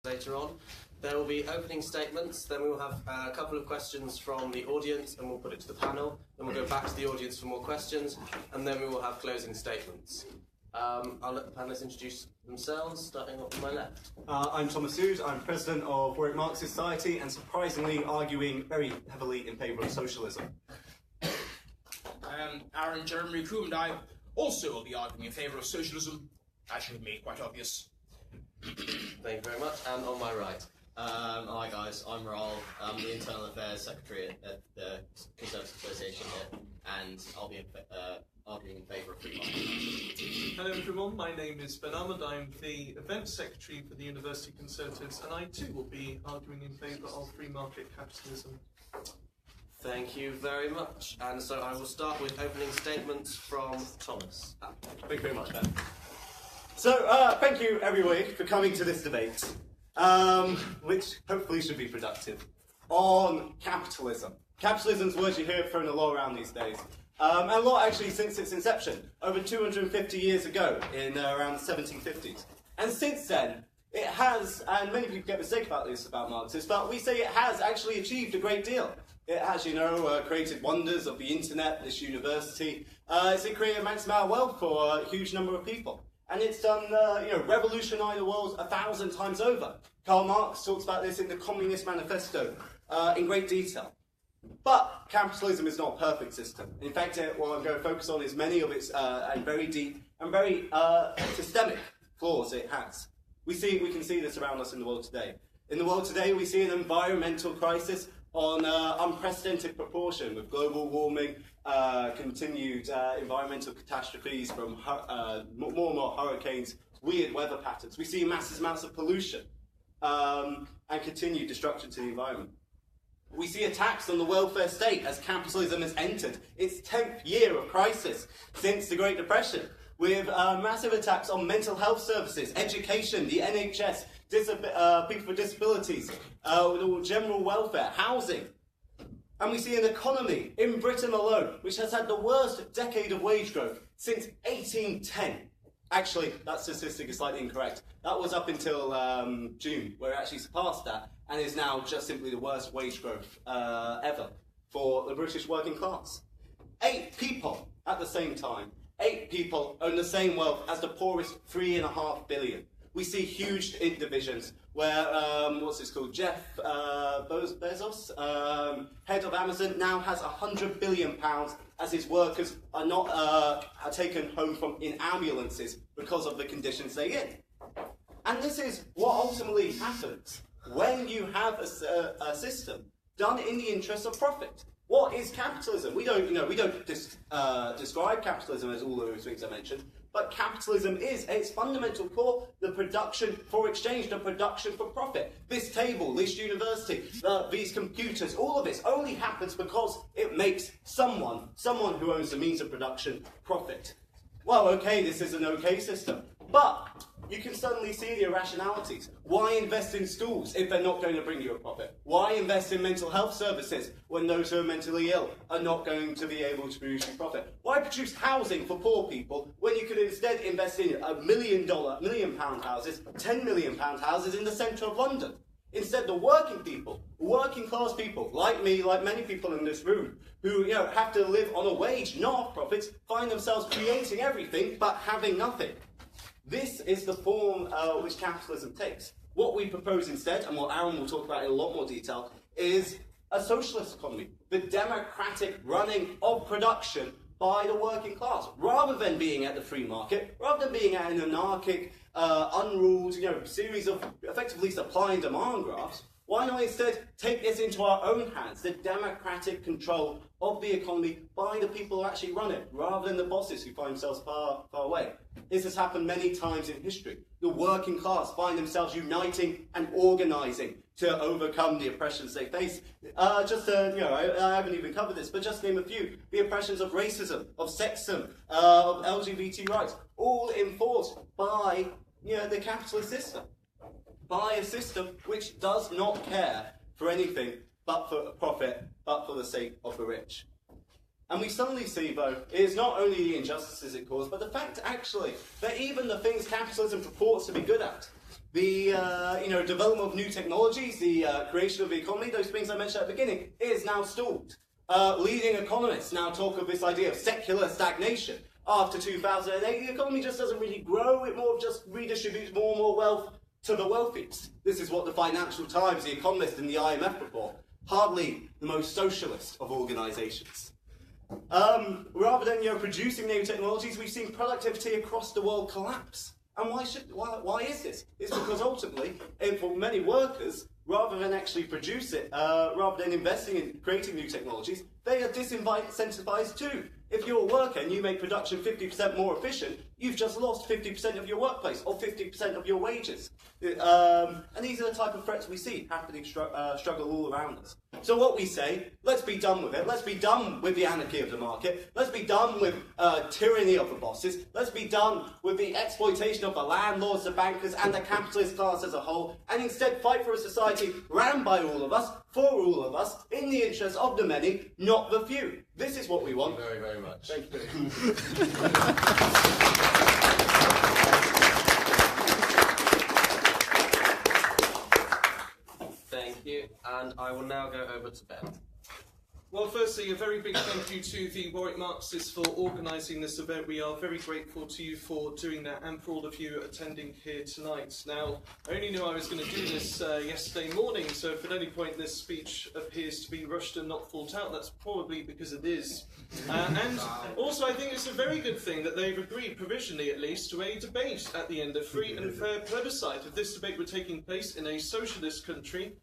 later on. There will be opening statements, then we will have a couple of questions from the audience and we'll put it to the panel, then we'll go back to the audience for more questions, and then we will have closing statements. I'll let the panellists introduce themselves, starting off on my left. I'm Thomas Sood, I'm president of Warwick Marxist Society and surprisingly arguing very heavily in favour of socialism. Aaron Jeremy Coombe, and I also will be arguing in favour of socialism, as should have made quite obvious. Thank you very much, and on my right. Hi guys, I'm Raul. I'm the Internal Affairs Secretary at the Conservative Association here, and I'll be arguing in favour of free market. Hello everyone, my name is Ben Ahmed. I'm the Events Secretary for the University Conservatives, and I too will be arguing in favour of free market capitalism. Thank you very much. And so I will start with opening statements from Thomas. Thank you very much, Ben. So, thank you everybody for coming to this debate, which hopefully should be productive, on capitalism. Capitalism's words you hear thrown a lot around these days. And a lot actually since its inception, over 250 years ago, in around the 1750s. And since then, it has, and many people get mistaken about this about Marxists, but we say it has actually achieved a great deal. It has, created wonders of the internet, this university. It's created a massive amount of wealth for a huge number of people. And it's done, revolutionised the world 1,000 times over. Karl Marx talks about this in the Communist Manifesto in great detail. But capitalism is not a perfect system. In fact, what I'm going to focus on is many of its and very deep and very systemic flaws it has. We can see this around us in the world today. In the world today, we see an environmental crisis on unprecedented proportion, with global warming, continued environmental catastrophes from more and more hurricanes, weird weather patterns. We see massive amounts of pollution and continued destruction to the environment. We see attacks on the welfare state as capitalism has entered its 10th year of crisis since the Great Depression, with massive attacks on mental health services, education, the NHS, people with disabilities, general welfare, housing. And we see an economy in Britain alone which has had the worst decade of wage growth since 1810. Actually, that statistic is slightly incorrect. That was up until June, where it actually surpassed that, and is now just simply the worst wage growth ever for the British working class. 8 people at the same time. 8 people own the same wealth as the poorest 3.5 billion. We see huge divisions where, Jeff Bezos, head of Amazon, now has £100 billion as his workers are not are taken home in ambulances because of the conditions they're in. And this is what ultimately happens when you have a system done in the interest of profit. What is capitalism? We don't describe capitalism as all those things I mentioned, but capitalism is, at its fundamental core, the production for exchange, the production for profit. This table, this university, these computers, all of this only happens because it makes someone who owns the means of production, profit. Well, okay, this is an okay system, but you can suddenly see the irrationalities. Why invest in schools if they're not going to bring you a profit? Why invest in mental health services when those who are mentally ill are not going to be able to produce you profit? Why produce housing for poor people when you could instead invest in £1 million houses, £10 million houses in the centre of London? Instead, the working people, working class people, like me, like many people in this room, who have to live on a wage, not profits, find themselves creating everything but having nothing. This is the form which capitalism takes. What we propose instead, and what Aaron will talk about in a lot more detail, is a socialist economy, the democratic running of production by the working class, rather than being at the free market, rather than being at an anarchic, unruled, series of effectively supply and demand graphs. Why not instead take this into our own hands, the democratic control of the economy by the people who actually run it, rather than the bosses who find themselves far away? This has happened many times in history. The working class find themselves uniting and organising to overcome the oppressions they face. I haven't even covered this, but just name a few. The oppressions of racism, of sexism, of LGBT rights, all enforced by the capitalist system. By a system which does not care for anything but for profit, but for the sake of the rich. And we suddenly see, though, it is not only the injustices it causes, but the fact, actually, that even the things capitalism purports to be good at, The development of new technologies, the creation of the economy, those things I mentioned at the beginning, is now stalled. Leading economists now talk of this idea of secular stagnation. After 2008, the economy just doesn't really grow, it more just redistributes more and more wealth to the wealthiest. This is what the Financial Times, the Economist, and the IMF report. Hardly the most socialist of organisations. Rather than producing new technologies, we've seen productivity across the world collapse. And why is this? It's because ultimately, for many workers, rather than actually produce it, rather than investing in creating new technologies, they are disincentivized too. If you're a worker and you make production 50% more efficient, you've just lost 50% of your workplace or 50% of your wages. And these are the type of threats we see happening, struggle all around us. So what we say, let's be done with it. Let's be done with the anarchy of the market. Let's be done with tyranny of the bosses. Let's be done with the exploitation of the landlords, the bankers, and the capitalist class as a whole, and instead fight for a society ran by all of us, for all of us, in the interest of the many, not the few. This is what we want. Thank you very, very much. Thank you. Thank you. And I will now go over to Ben. Well, firstly, a very big thank you to the Warwick Marxists for organising this event. We are very grateful to you for doing that and for all of you attending here tonight. Now, I only knew I was going to do this yesterday morning, so if at any point this speech appears to be rushed and not thought out, that's probably because it is. And also, I think it's a very good thing that they've agreed, provisionally at least, to a debate at the end, a free and fair plebiscite. If this debate were taking place in a socialist country,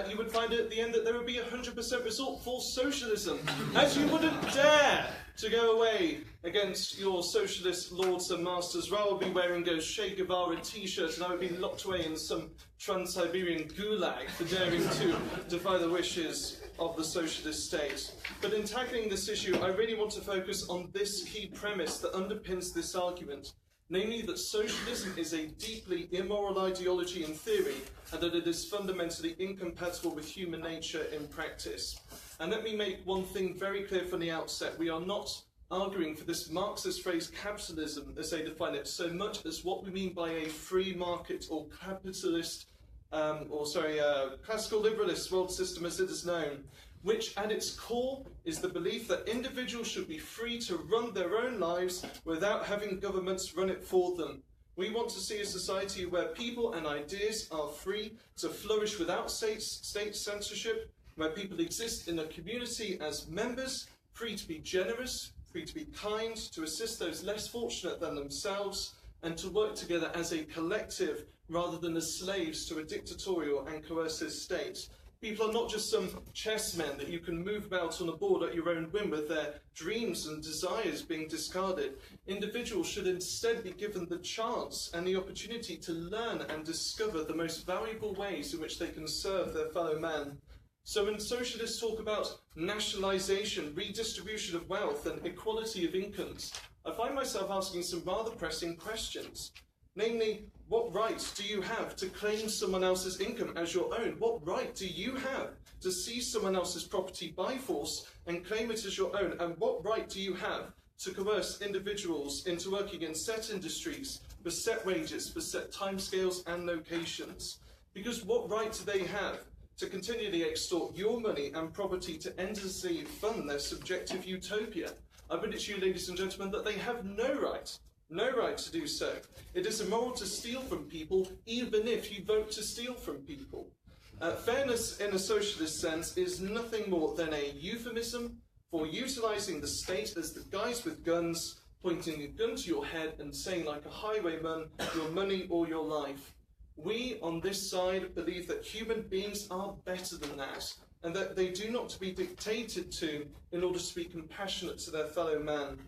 you would find at the end that there would be 100% result for socialism, as you wouldn't dare to go away against your socialist lords and masters. Ra would be wearing a Che Guevara t-shirt and I would be locked away in some Trans-Siberian gulag for daring to defy the wishes of the socialist state. But in tackling this issue, I really want to focus on this key premise that underpins this argument. Namely that socialism is a deeply immoral ideology in theory and that it is fundamentally incompatible with human nature in practice. And let me make one thing very clear from the outset. We are not arguing for this Marxist phrase capitalism as they define it so much as what we mean by a free market or capitalist, classical liberalist world system as it is known, which at its core is the belief that individuals should be free to run their own lives without having governments run it for them. We want to see a society where people and ideas are free to flourish without state censorship, where people exist in a community as members, free to be generous, free to be kind, to assist those less fortunate than themselves, and to work together as a collective rather than as slaves to a dictatorial and coercive state. People are not just some chessmen that you can move about on a board at your own whim with their dreams and desires being discarded. Individuals should instead be given the chance and the opportunity to learn and discover the most valuable ways in which they can serve their fellow man. So when socialists talk about nationalisation, redistribution of wealth and equality of incomes, I find myself asking some rather pressing questions. Namely, what right do you have to claim someone else's income as your own? What right do you have to seize someone else's property by force and claim it as your own? And what right do you have to coerce individuals into working in set industries, for set wages, for set timescales and locations? Because what right do they have to continually extort your money and property to endlessly fund their subjective utopia? I put it to you, ladies and gentlemen, that they have no right to do so. It is immoral to steal from people, even if you vote to steal from people. Fairness in a socialist sense is nothing more than a euphemism for utilising the state as the guys with guns, pointing a gun to your head and saying like a highwayman, your money or your life. We on this side believe that human beings are better than that, and that they do not to be dictated to in order to be compassionate to their fellow man.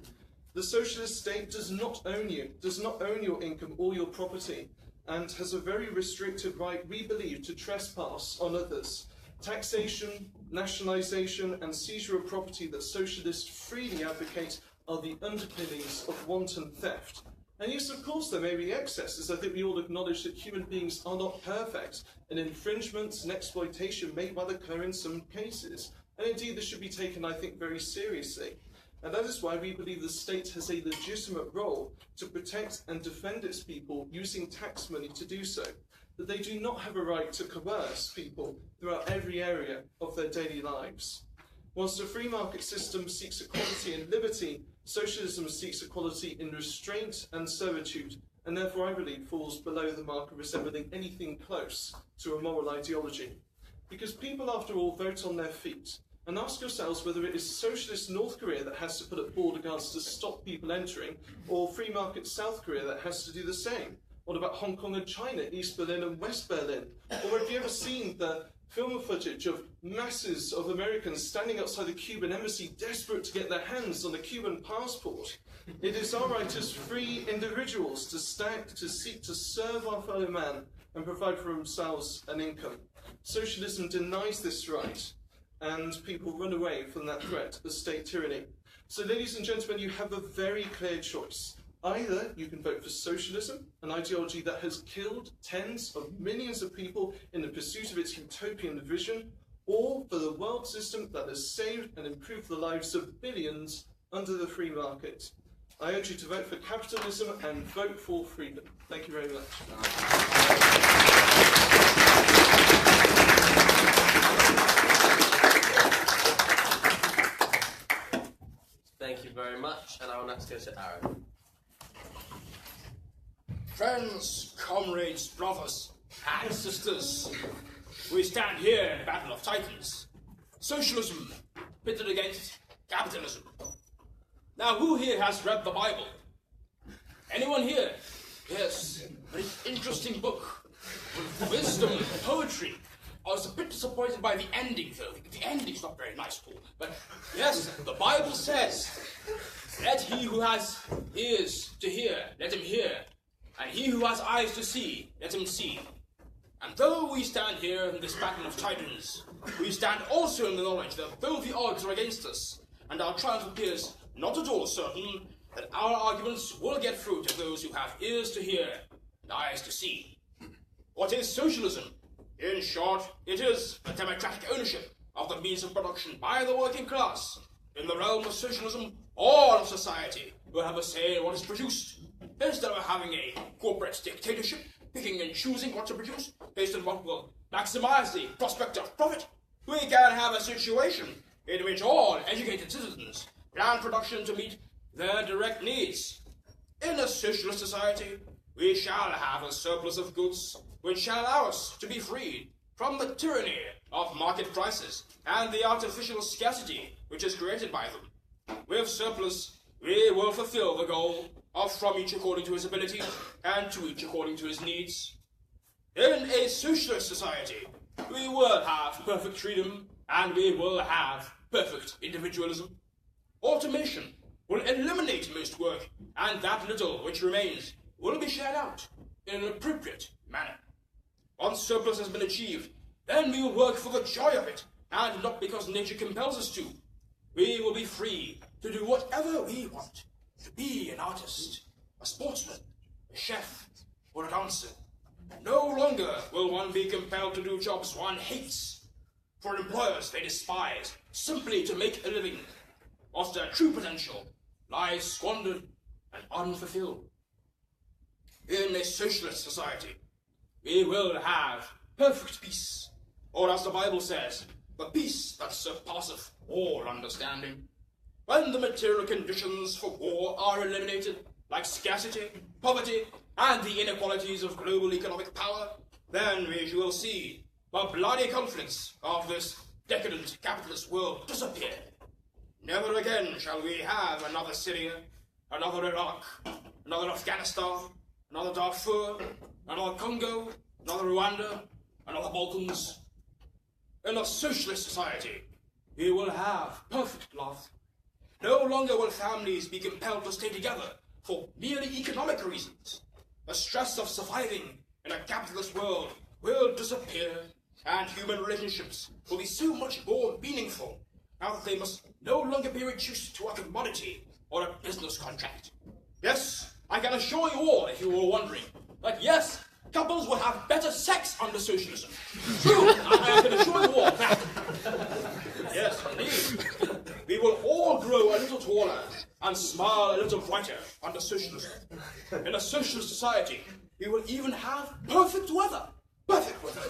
The socialist state does not own you, does not own your income or your property, and has a very restricted right, we believe, to trespass on others. Taxation, nationalisation and seizure of property that socialists freely advocate are the underpinnings of wanton theft. And yes, of course, there may be excesses. I think we all acknowledge that human beings are not perfect, and infringements and exploitation may well occur in some cases. And indeed, this should be taken, I think, very seriously. And that is why we believe the state has a legitimate role to protect and defend its people using tax money to do so. that they do not have a right to coerce people throughout every area of their daily lives. Whilst the free market system seeks equality and liberty, socialism seeks equality in restraint and servitude, and therefore I believe falls below the mark of resembling anything close to a moral ideology. Because people, after all, vote on their feet. And ask yourselves whether it is socialist North Korea that has to put up border guards to stop people entering, or free market South Korea that has to do the same. What about Hong Kong and China, East Berlin and West Berlin? Or have you ever seen the film footage of masses of Americans standing outside the Cuban embassy desperate to get their hands on a Cuban passport? It is our right as free individuals to seek to serve our fellow man and provide for themselves an income. Socialism denies this right, and people run away from that threat of state tyranny. So, ladies and gentlemen, you have a very clear choice. Either you can vote for socialism, an ideology that has killed tens of millions of people in the pursuit of its utopian vision, or for the world system that has saved and improved the lives of billions under the free market. I urge you to vote for capitalism and vote for freedom. Thank you very much. Thank you very much, and I will next go to Aaron. Friends, comrades, brothers, and sisters, we stand here in a battle of titans. Socialism pitted against capitalism. Now, who here has read the Bible? Anyone here? Yes, an interesting book with wisdom and poetry. I was a bit disappointed by the ending, though. The ending's not very nice, Paul. But yes, the Bible says, let he who has ears to hear, let him hear. And he who has eyes to see, let him see. And though we stand here in this battle of titans, we stand also in the knowledge that though the odds are against us, and our triumph appears not at all certain, that our arguments will get through to those who have ears to hear and eyes to see. What is socialism? In short, it is a democratic ownership of the means of production by the working class. In the realm of socialism, all of society will have a say in what is produced. Instead of having a corporate dictatorship, picking and choosing what to produce based on what will maximize the prospect of profit, we can have a situation in which all educated citizens plan production to meet their direct needs. In a socialist society, we shall have a surplus of goods which shall allow us to be freed from the tyranny of market prices and the artificial scarcity which is created by them. With surplus, we will fulfill the goal of from each according to his ability and to each according to his needs. In a socialist society, we will have perfect freedom and we will have perfect individualism. Automation will eliminate most work, and that little which remains will be shared out in an appropriate manner. Once surplus has been achieved, then we will work for the joy of it, and not because nature compels us to. We will be free to do whatever we want, to be an artist, a sportsman, a chef, or a dancer. No longer will one be compelled to do jobs one hates, for employers they despise, simply to make a living, whilst their true potential lies squandered and unfulfilled. In a socialist society, we will have perfect peace, or as the Bible says, the peace that surpasseth all understanding. When the material conditions for war are eliminated, like scarcity, poverty, and the inequalities of global economic power, then we will see the bloody conflicts of this decadent capitalist world disappear. Never again shall we have another Syria, another Iraq, another Afghanistan, another Darfur, another Congo, another Rwanda, another Balkans. In a socialist society, we will have perfect love. No longer will families be compelled to stay together for merely economic reasons. The stress of surviving in a capitalist world will disappear, and human relationships will be so much more meaningful now that they must no longer be reduced to a commodity or a business contract. Yes, I can assure you all, if you were wondering, that yes, couples will have better sex under socialism. True, I can assure you all that. Yes, indeed. We will all grow a little taller and smile a little brighter under socialism. In a socialist society, we will even have perfect weather. Perfect weather.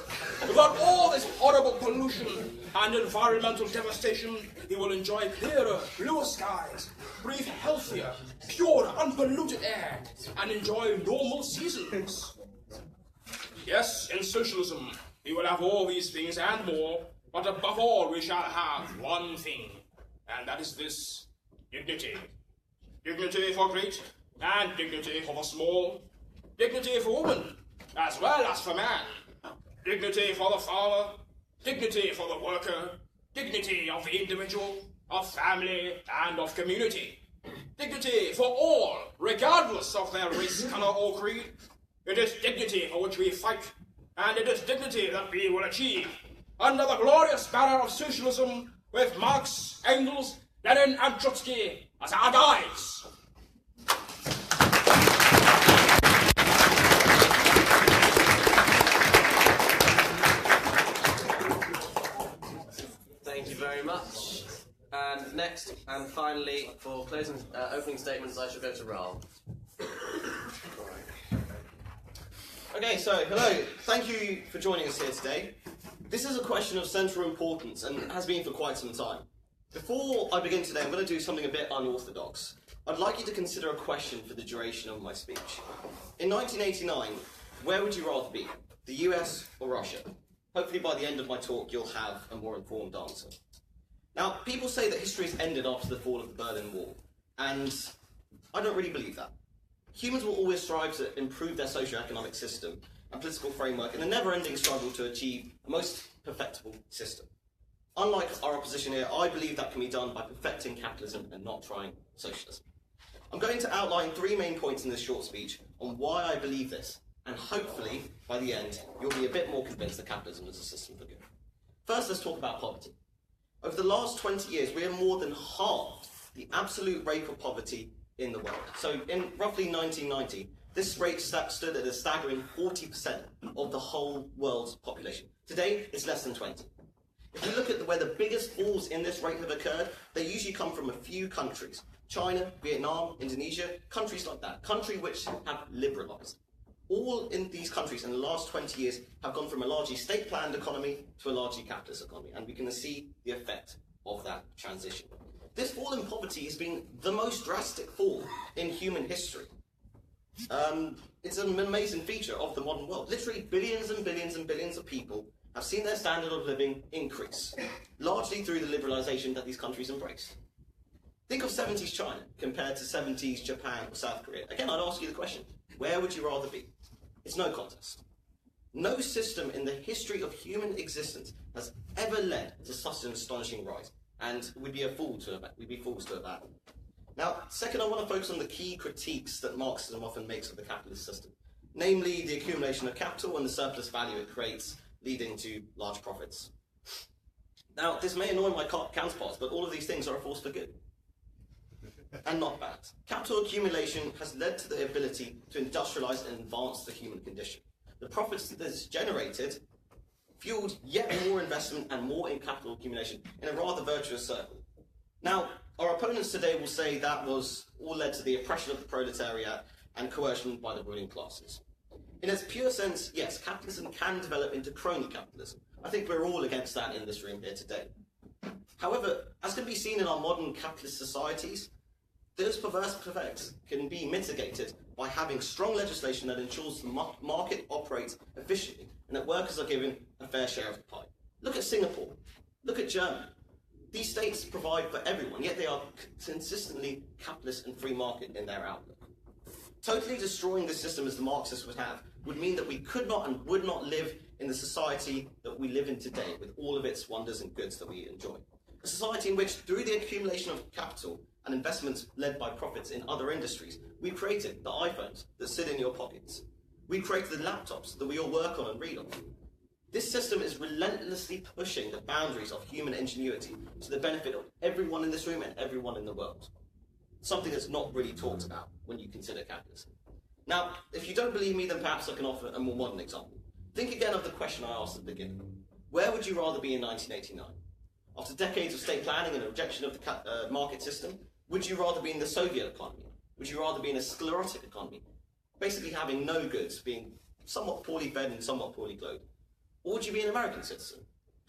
Without all this horrible pollution and environmental devastation, he will enjoy clearer, bluer skies, breathe healthier, pure, unpolluted air, and enjoy normal seasons. Yes, in socialism, we will have all these things and more, but above all, we shall have one thing, and that is this: dignity. Dignity for great, and dignity for the small. Dignity for woman, as well as for man. Dignity for the farmer, dignity for the worker, dignity of the individual, of family, and of community. Dignity for all, regardless of their race, color, or creed. It is dignity for which we fight, and it is dignity that we will achieve under the glorious banner of socialism, with Marx, Engels, Lenin, and Trotsky as our guides. Thank you very much. And next and finally, for closing opening statements, I shall go to Raoul. Okay, so hello. Thank you for joining us here today. This is a question of central importance and has been for quite some time. Before I begin today, I'm going to do something a bit unorthodox. I'd like you to consider a question for the duration of my speech. In 1989, where would you rather be, the US or Russia? Hopefully by the end of my talk, you'll have a more informed answer. Now, people say that history has ended after the fall of the Berlin Wall, and I don't really believe that. Humans will always strive to improve their socio-economic system and political framework in a never-ending struggle to achieve a most perfectible system. Unlike our opposition here, I believe that can be done by perfecting capitalism and not trying socialism. I'm going to outline 3 main points in this short speech on why I believe this, and hopefully, by the end, you'll be a bit more convinced that capitalism is a system for good. First, let's talk about poverty. Over the last 20 years, we have more than halved the absolute rate of poverty in the world. So in roughly 1990, this rate stood at a staggering 40% of the whole world's population. Today, it's less than 20. If you look at where the biggest falls in this rate have occurred, they usually come from a few countries. China, Vietnam, Indonesia, countries like that. Countries which have liberalised. All in these countries in the last 20 years have gone from a largely state-planned economy to a largely capitalist economy, and we can see the effect of that transition. This fall in poverty has been the most drastic fall in human history. It's an amazing feature of the modern world. Literally billions and billions and billions of people have seen their standard of living increase, largely through the liberalisation that these countries embraced. Think of 70s China compared to 70s Japan or South Korea. Again, I'd ask you the question, where would you rather be? It's no contest. No system in the history of human existence has ever led to such an astonishing rise, and we'd be fools to abandon. Now, second, I want to focus on the key critiques that Marxism often makes of the capitalist system, namely the accumulation of capital and the surplus value it creates, leading to large profits. Now, this may annoy my counterparts, but all of these things are a force for good, and not bad. Capital accumulation has led to the ability to industrialise and advance the human condition. The profits that is generated fueled yet more investment and more in capital accumulation in a rather virtuous circle. Now, our opponents today will say that was all led to the oppression of the proletariat and coercion by the ruling classes. In its pure sense, yes, capitalism can develop into crony capitalism. I think we're all against that in this room here today. However, as can be seen in our modern capitalist societies, those perverse effects can be mitigated by having strong legislation that ensures the market operates efficiently and that workers are given a fair share of the pie. Look at Singapore. Look at Germany. These states provide for everyone, yet they are consistently capitalist and free market in their outlook. Totally destroying the system as the Marxists would have would mean that we could not and would not live in the society that we live in today with all of its wonders and goods that we enjoy. A society in which, through the accumulation of capital and investments led by profits in other industries, we created the iPhones that sit in your pockets. We created the laptops that we all work on and read on. This system is relentlessly pushing the boundaries of human ingenuity to the benefit of everyone in this room and everyone in the world. Something that's not really talked about when you consider capitalism. Now, if you don't believe me, then perhaps I can offer a more modern example. Think again of the question I asked at the beginning. Where would you rather be in 1989? After decades of state planning and a rejection of the market system, would you rather be in the Soviet economy? Would you rather be in a sclerotic economy? Basically having no goods, being somewhat poorly fed and somewhat poorly clothed. Or would you be an American citizen?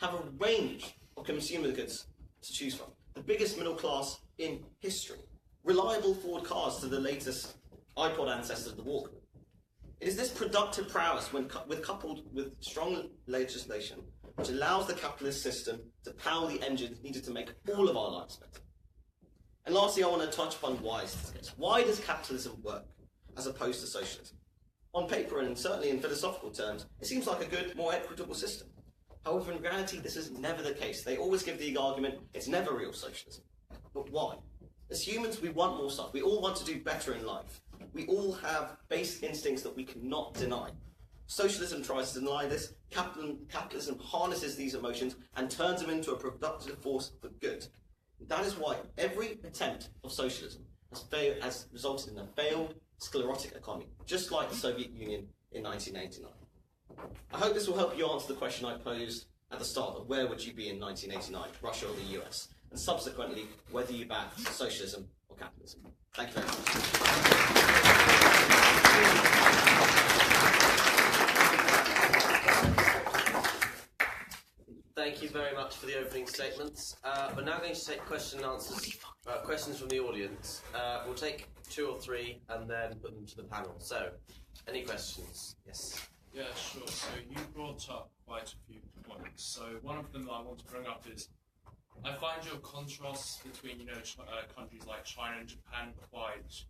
Have a range of consumer goods to choose from. The biggest middle class in history. Reliable Ford cars to the latest iPod ancestors of the Walkman. It is this productive prowess coupled with strong legislation which allows the capitalist system to power the engines needed to make all of our lives better. And lastly, I want to touch upon why this is the case. Why does capitalism work as opposed to socialism? On paper, and certainly in philosophical terms, it seems like a good, more equitable system. However, in reality, this is never the case. They always give the argument, it's never real socialism. But why? As humans, we want more stuff. We all want to do better in life. We all have basic instincts that we cannot deny. Socialism tries to deny this. Capitalism harnesses these emotions and turns them into a productive force for good. That is why every attempt of socialism has resulted in a failed, sclerotic economy, just like the Soviet Union in 1989. I hope this will help you answer the question I posed at the start of where would you be in 1989, Russia or the US, and subsequently whether you back socialism or capitalism. Thank you very much. Thank you very much for the opening statements. We're now going to take questions from the audience. We'll take 2 or 3 and then put them to the panel. So, any questions? Yes. Yeah, sure. So you brought up quite a few points. So one of them that I want to bring up is, I find your contrasts between, countries like China and Japan quite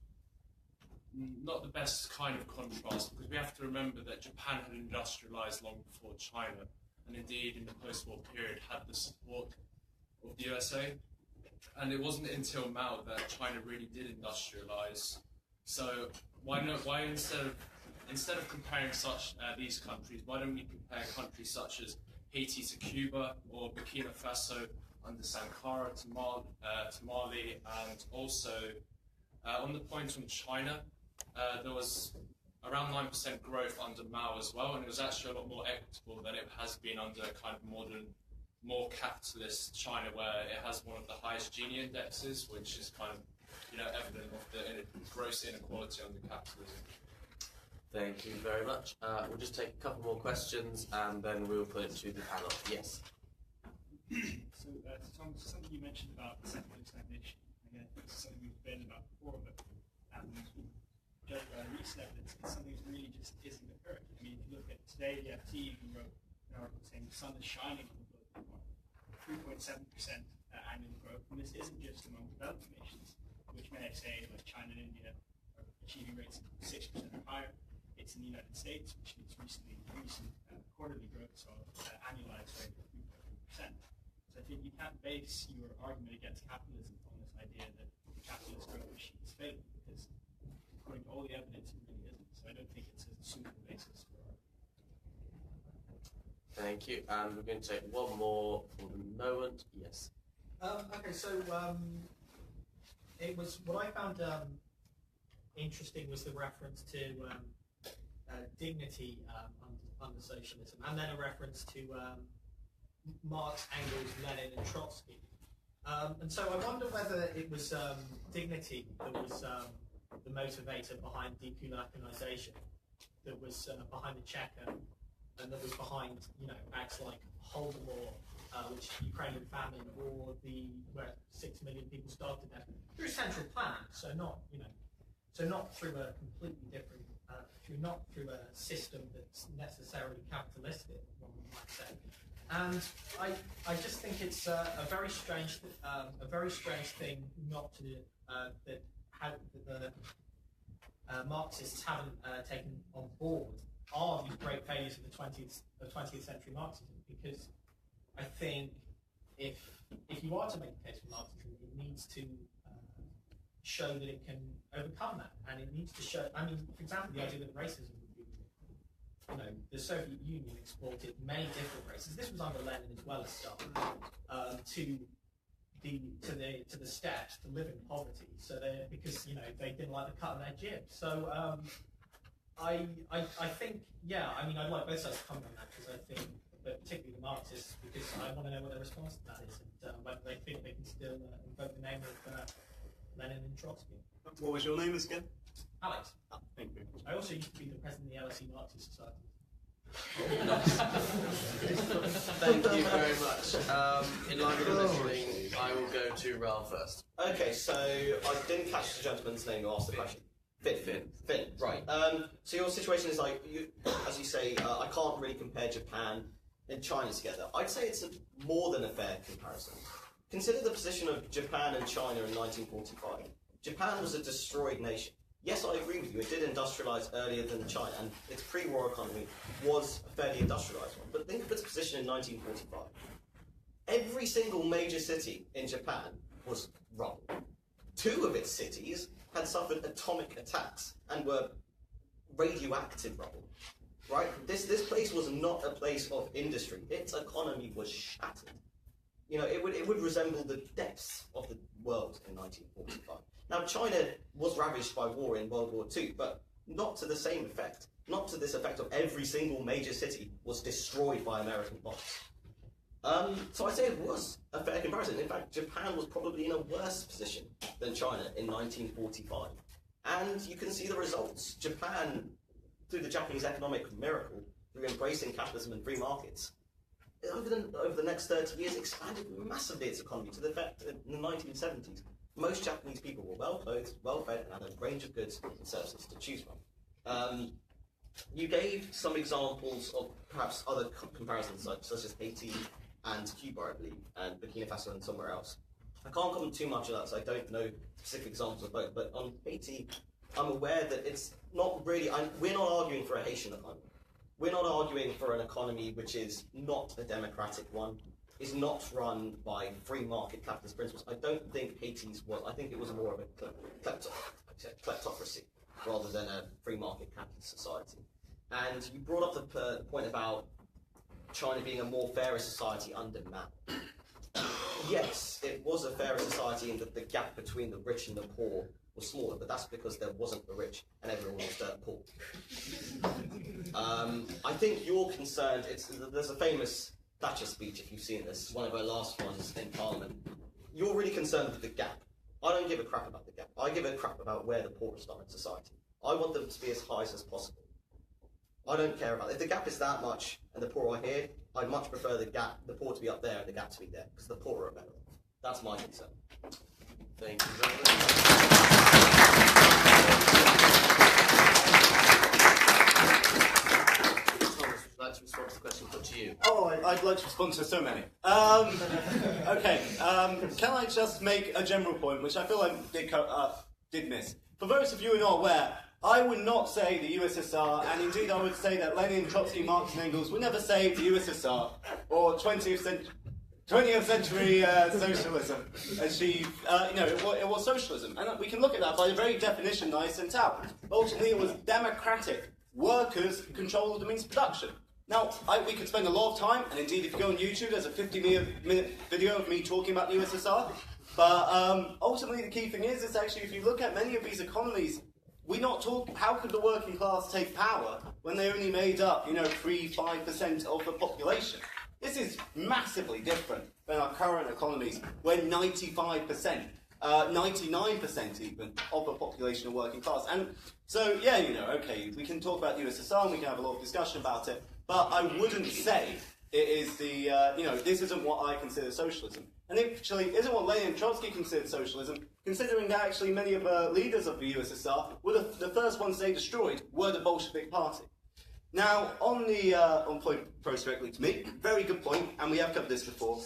not the best kind of contrast, because we have to remember that Japan had industrialized long before China, and indeed in the post-war period had the support of the USA. And it wasn't until Mao that China really did industrialize. So why instead of comparing these countries, why don't we compare countries such as Haiti to Cuba, or Burkina Faso under Sankara to Mali, and also on the point on China, there was around 9% growth under Mao as well, and it was actually a lot more equitable than it has been under kind of modern, more capitalist China, where it has one of the highest Gini indexes, which is kind of evident of the gross inequality under capitalism. Thank you very much. We'll just take a couple more questions and then we'll put it to the panel. Yes. So, Tom, something you mentioned about secular stagnation, again, it's something we've been about before, but judged by recent evidence, it's something that really just isn't occurring. I mean, if you look at today, the FT even wrote an article saying the sun is shining on the global market, 3.7% annual growth, and this isn't just among developing nations, which may say, like China and India, are achieving rates of 6% or higher. It's in the United States, which its recent quarterly growth saw annualized rate of 3.3%. So I think you can't base your argument against capitalism on this idea that the capitalist growth machine is failing, because according to all the evidence, it really isn't. So I don't think it's a suitable basis for argument. Thank you. And we're going to take one more for the moment. Yes. Okay, so it was what I found interesting was the reference to dignity under socialism, and then a reference to Marx, Engels, Lenin, and Trotsky. And so I wonder whether it was dignity that was the motivator behind decolonization, that was behind the Cheka, and that was behind acts like Holodomor, which Ukrainian famine, or where 6 million people starved to death through central planning. So not through a completely different. Not through a system that's necessarily capitalistic, one might say. And I just think it's a very strange thing not to that the Marxists haven't taken on board are these great failures of the 20th century Marxism, because I think if you are to make a case for Marxism, it needs to show that it can overcome that, and it needs to show. I mean, for example, the idea that racism would be, the Soviet Union exported many different races. This was under Lenin as well as Stalin, to the steppes to live in poverty. So because they didn't like the cut of their jib. So I think I mean I'd like both sides to comment on that, because I think, but particularly the Marxists, because I want to know what their response to that is, and whether they think they can still invoke the name of Lenin and Trotsky. What was your name again? Alex. Thank you. I also used to be the president of the LSE Marxist Society. Thank you very much. In line with the mentioning, I will go to Ralph first. Okay, so I didn't catch the gentleman's name who asked the question. Finn, right. So your situation is like, as you say, I can't really compare Japan and China together. I'd say it's more than a fair comparison. Consider the position of Japan and China in 1945. Japan was a destroyed nation. Yes, I agree with you, it did industrialise earlier than China, and its pre-war economy was a fairly industrialised one. But think of its position in 1945. Every single major city in Japan was rubble. 2 of its cities had suffered atomic attacks and were radioactive rubble. Right? This place was not a place of industry. Its economy was shattered. You know, it would resemble the depths of the world in 1945. Now, China was ravaged by war in World War II, but not to the same effect. Not to this effect of every single major city was destroyed by American bombs. So I'd say it was a fair comparison. In fact, Japan was probably in a worse position than China in 1945. And you can see the results. Japan, through the Japanese economic miracle, through embracing capitalism and free markets, over the next 30 years expanded massively its economy to the effect that in the 1970s, most Japanese people were well clothed, well fed, and had a range of goods and services to choose from. You gave some examples of perhaps other comparisons, such as Haiti and Cuba, I believe, and Burkina Faso and somewhere else. I can't comment too much on that, so I don't know specific examples of both. But on Haiti, I'm aware that it's not really. We're not arguing for a Haitian economy. We're not arguing for an economy which is not a democratic one, is not run by free market capitalist principles. I don't think Haiti's was. I think it was more of a kleptocracy rather than a free market capitalist society. And you brought up the point about China being a more fairer society under Mao. Yes, it was a fairer society in that the gap between the rich and the poor was smaller, but that's because there wasn't the rich and everyone was dirt poor. I think you're concerned, there's a famous Thatcher speech, if you've seen this, one of her last ones in Parliament. You're really concerned with the gap. I don't give a crap about the gap. I give a crap about where the poorest are in society. I want them to be as high as possible. I don't care about it. If the gap is that much and the poor are here, I'd much prefer the poor to be up there and the gap to be there, because the poor are better off. That's my concern. Thank you very much. Thomas, would you like to respond to the question put to you? Oh, I'd like to respond to so many. Okay, can I just make a general point, which I feel I did miss? For those of you who are not aware, I would not say the USSR, and indeed I would say that Lenin, Trotsky, Marx and Engels would never say the USSR or 20th century socialism achieved, it was socialism. And we can look at that by the very definition that I sent out. Ultimately, it was democratic. Workers control the means of production. Now, we could spend a lot of time, and indeed if you go on YouTube, there's a 50-minute video of me talking about the USSR. But ultimately, the key thing is actually, if you look at many of these economies, we not talk. How could the working class take power when they only made up, 3-5% of the population? This is massively different than our current economies, where 95%, 99% even of the population are working class. And so, yeah, okay, we can talk about the USSR and we can have a lot of discussion about it, but I wouldn't say it is the, this isn't what I consider socialism. And it actually isn't what Lenin and Trotsky considered socialism, considering that actually many of the leaders of the USSR were the first ones they destroyed were the Bolshevik Party. Now, on point posed directly to me, very good point, and we have covered this before.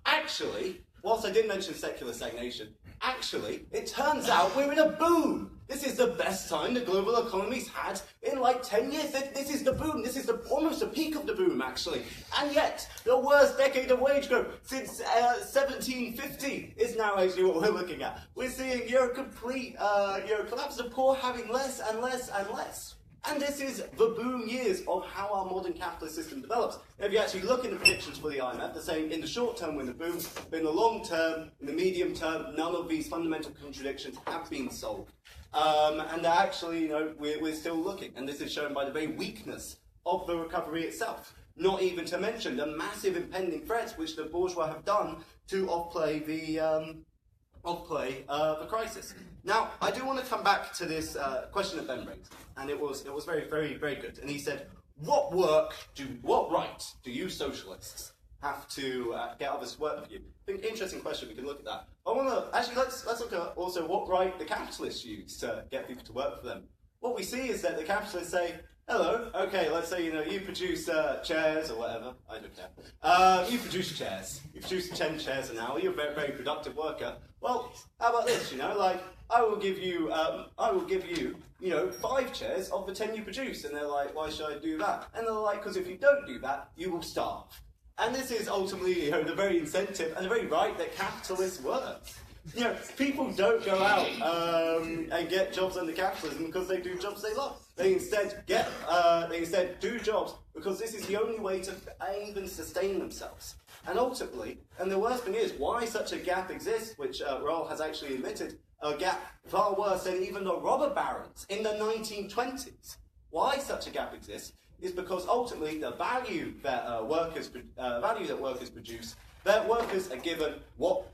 Actually, whilst I did mention secular stagnation, actually, it turns out we're in a boom. This is the best time the global economy's had in like 10 years. This is the boom. This is almost the peak of the boom, actually. And yet, the worst decade of wage growth since 1750 is now actually what we're looking at. We're seeing complete collapse, the poor having less and less and less. And this is the boom years of how our modern capitalist system develops. Now, if you actually look at the predictions for the IMF, they're saying in the short term we're in the boom, but in the long term, in the medium term, none of these fundamental contradictions have been solved. And actually, we're still looking. And this is shown by the very weakness of the recovery itself. Not even to mention the massive impending threats which the bourgeois have done to offplay the crisis. Now, I do want to come back to this question that Ben raised, and it was very, very, very good. And he said, what right do you socialists have to get others to work for you? I think interesting question. We can look at that. I want to actually let's look at also what right the capitalists use to get people to work for them. What we see is that the capitalists say, hello, okay, let's say you produce chairs or whatever. I don't care. You produce chairs. You produce 10 chairs an hour. You're a very, very productive worker. Well, how about this? Like I will give you 5 chairs of the 10 you produce. And they're like, why should I do that? And they're like, because if you don't do that, you will starve. And this is ultimately, the very incentive and the very right that capitalists work. People don't go out and get jobs under capitalism because they do jobs they love. They instead do jobs because this is the only way to even sustain themselves. And ultimately, and the worst thing is, why such a gap exists, which Raoul has actually admitted, a gap far worse than even the robber barons in the 1920s. Why such a gap exists is because ultimately the value that workers produce, that workers are given what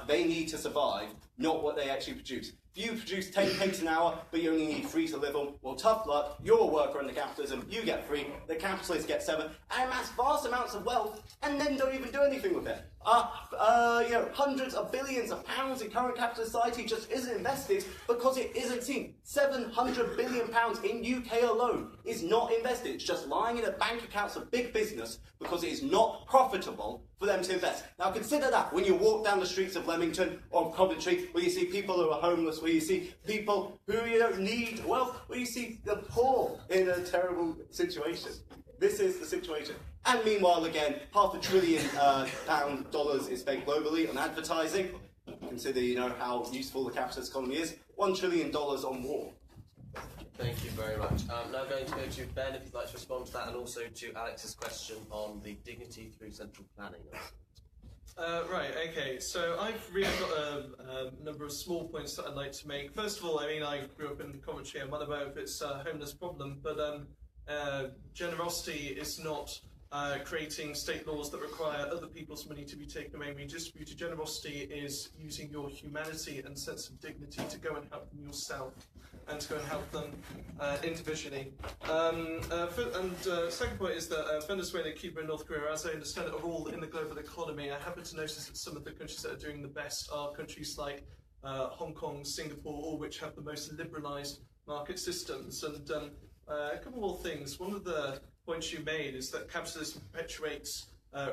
they need to survive, not what they actually produce. If you produce 10 cakes an hour, but you only need 3 to live on, well, tough luck, you're a worker under capitalism, you get 3, the capitalists get 7, and amass vast amounts of wealth, and then don't even do anything with it. Hundreds of billions of pounds in current capitalist society just isn't invested because it isn't seen. £700 billion in UK alone is not invested. It's just lying in the bank accounts of big business because it is not profitable for them to invest. Now consider that when you walk down the streets of Leamington or Coventry, where you see people who are homeless, where you see people who need wealth, where you see the poor in a terrible situation. This is the situation. And meanwhile, again, $500 billion dollars is spent globally on advertising. Consider, how useful the capitalist economy is. $1 trillion on war. Thank you very much. Now going to go to Ben, if you'd like to respond to that, and also to Alex's question on the dignity through central planning. Right, okay, so I've really got a number of small points that I'd like to make. First of all, I grew up in Coventry and Motherwell with its homeless problem, but generosity is not creating state laws that require other people's money to be taken away and redistributed. Generosity is using your humanity and sense of dignity to go and help them yourself and to go and help them individually. Second point is that Venezuela, Cuba and North Korea, as I understand it, are all in the global economy. I happen to notice that some of the countries that are doing the best are countries like Hong Kong, Singapore, all which have the most liberalised market systems. And a couple more things. One of the points you made is that capitalism perpetuates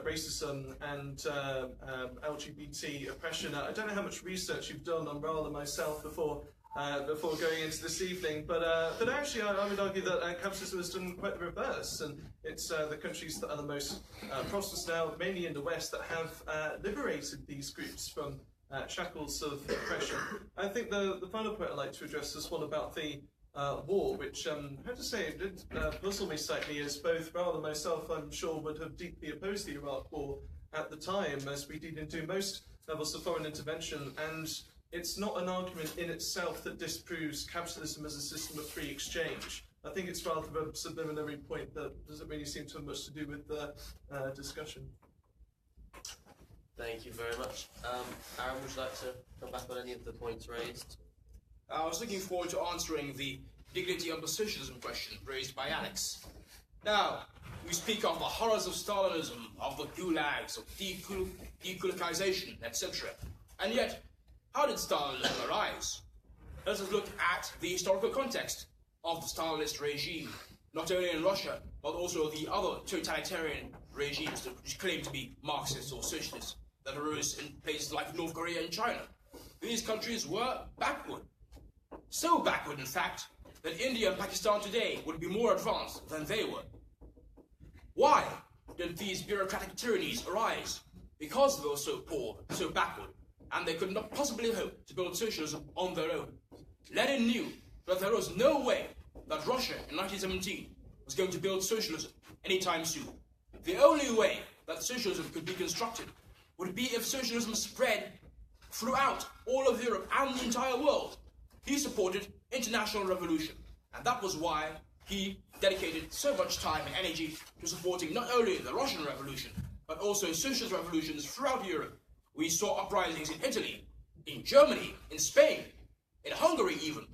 racism and LGBT oppression. I don't know how much research you've done on Raoul and myself before going into this evening, but actually I would argue that capitalism has done quite the reverse, and it's the countries that are the most prosperous now, mainly in the West, that have liberated these groups from shackles of oppression. I think the final point I'd like to address is one about the war, which, I have to say, did puzzle me slightly, as both Raoul and myself, I'm sure, would have deeply opposed the Iraq war at the time, as we did do most levels of foreign intervention, and it's not an argument in itself that disproves capitalism as a system of free exchange. I think it's rather a subliminary point that doesn't really seem to have much to do with the discussion. Thank you very much. Aaron, would you like to come back on any of the points raised? I was looking forward to answering the dignity under socialism question raised by Alex. Now, we speak of the horrors of Stalinism, of the gulags, of decolonization, etc. And yet, how did Stalinism arise? Let us look at the historical context of the Stalinist regime, not only in Russia, but also the other totalitarian regimes which claim to be Marxist or socialist that arose in places like North Korea and China. These countries were backward. So backward, in fact, that India and Pakistan today would be more advanced than they were. Why did these bureaucratic tyrannies arise? Because they were so poor, so backward, and they could not possibly hope to build socialism on their own. Lenin knew that there was no way that Russia in 1917 was going to build socialism anytime soon. The only way that socialism could be constructed would be if socialism spread throughout all of Europe and the entire world. He supported international revolution, and that was why he dedicated so much time and energy to supporting not only the Russian Revolution, but also socialist revolutions throughout Europe. We saw uprisings in Italy, in Germany, in Spain, in Hungary even.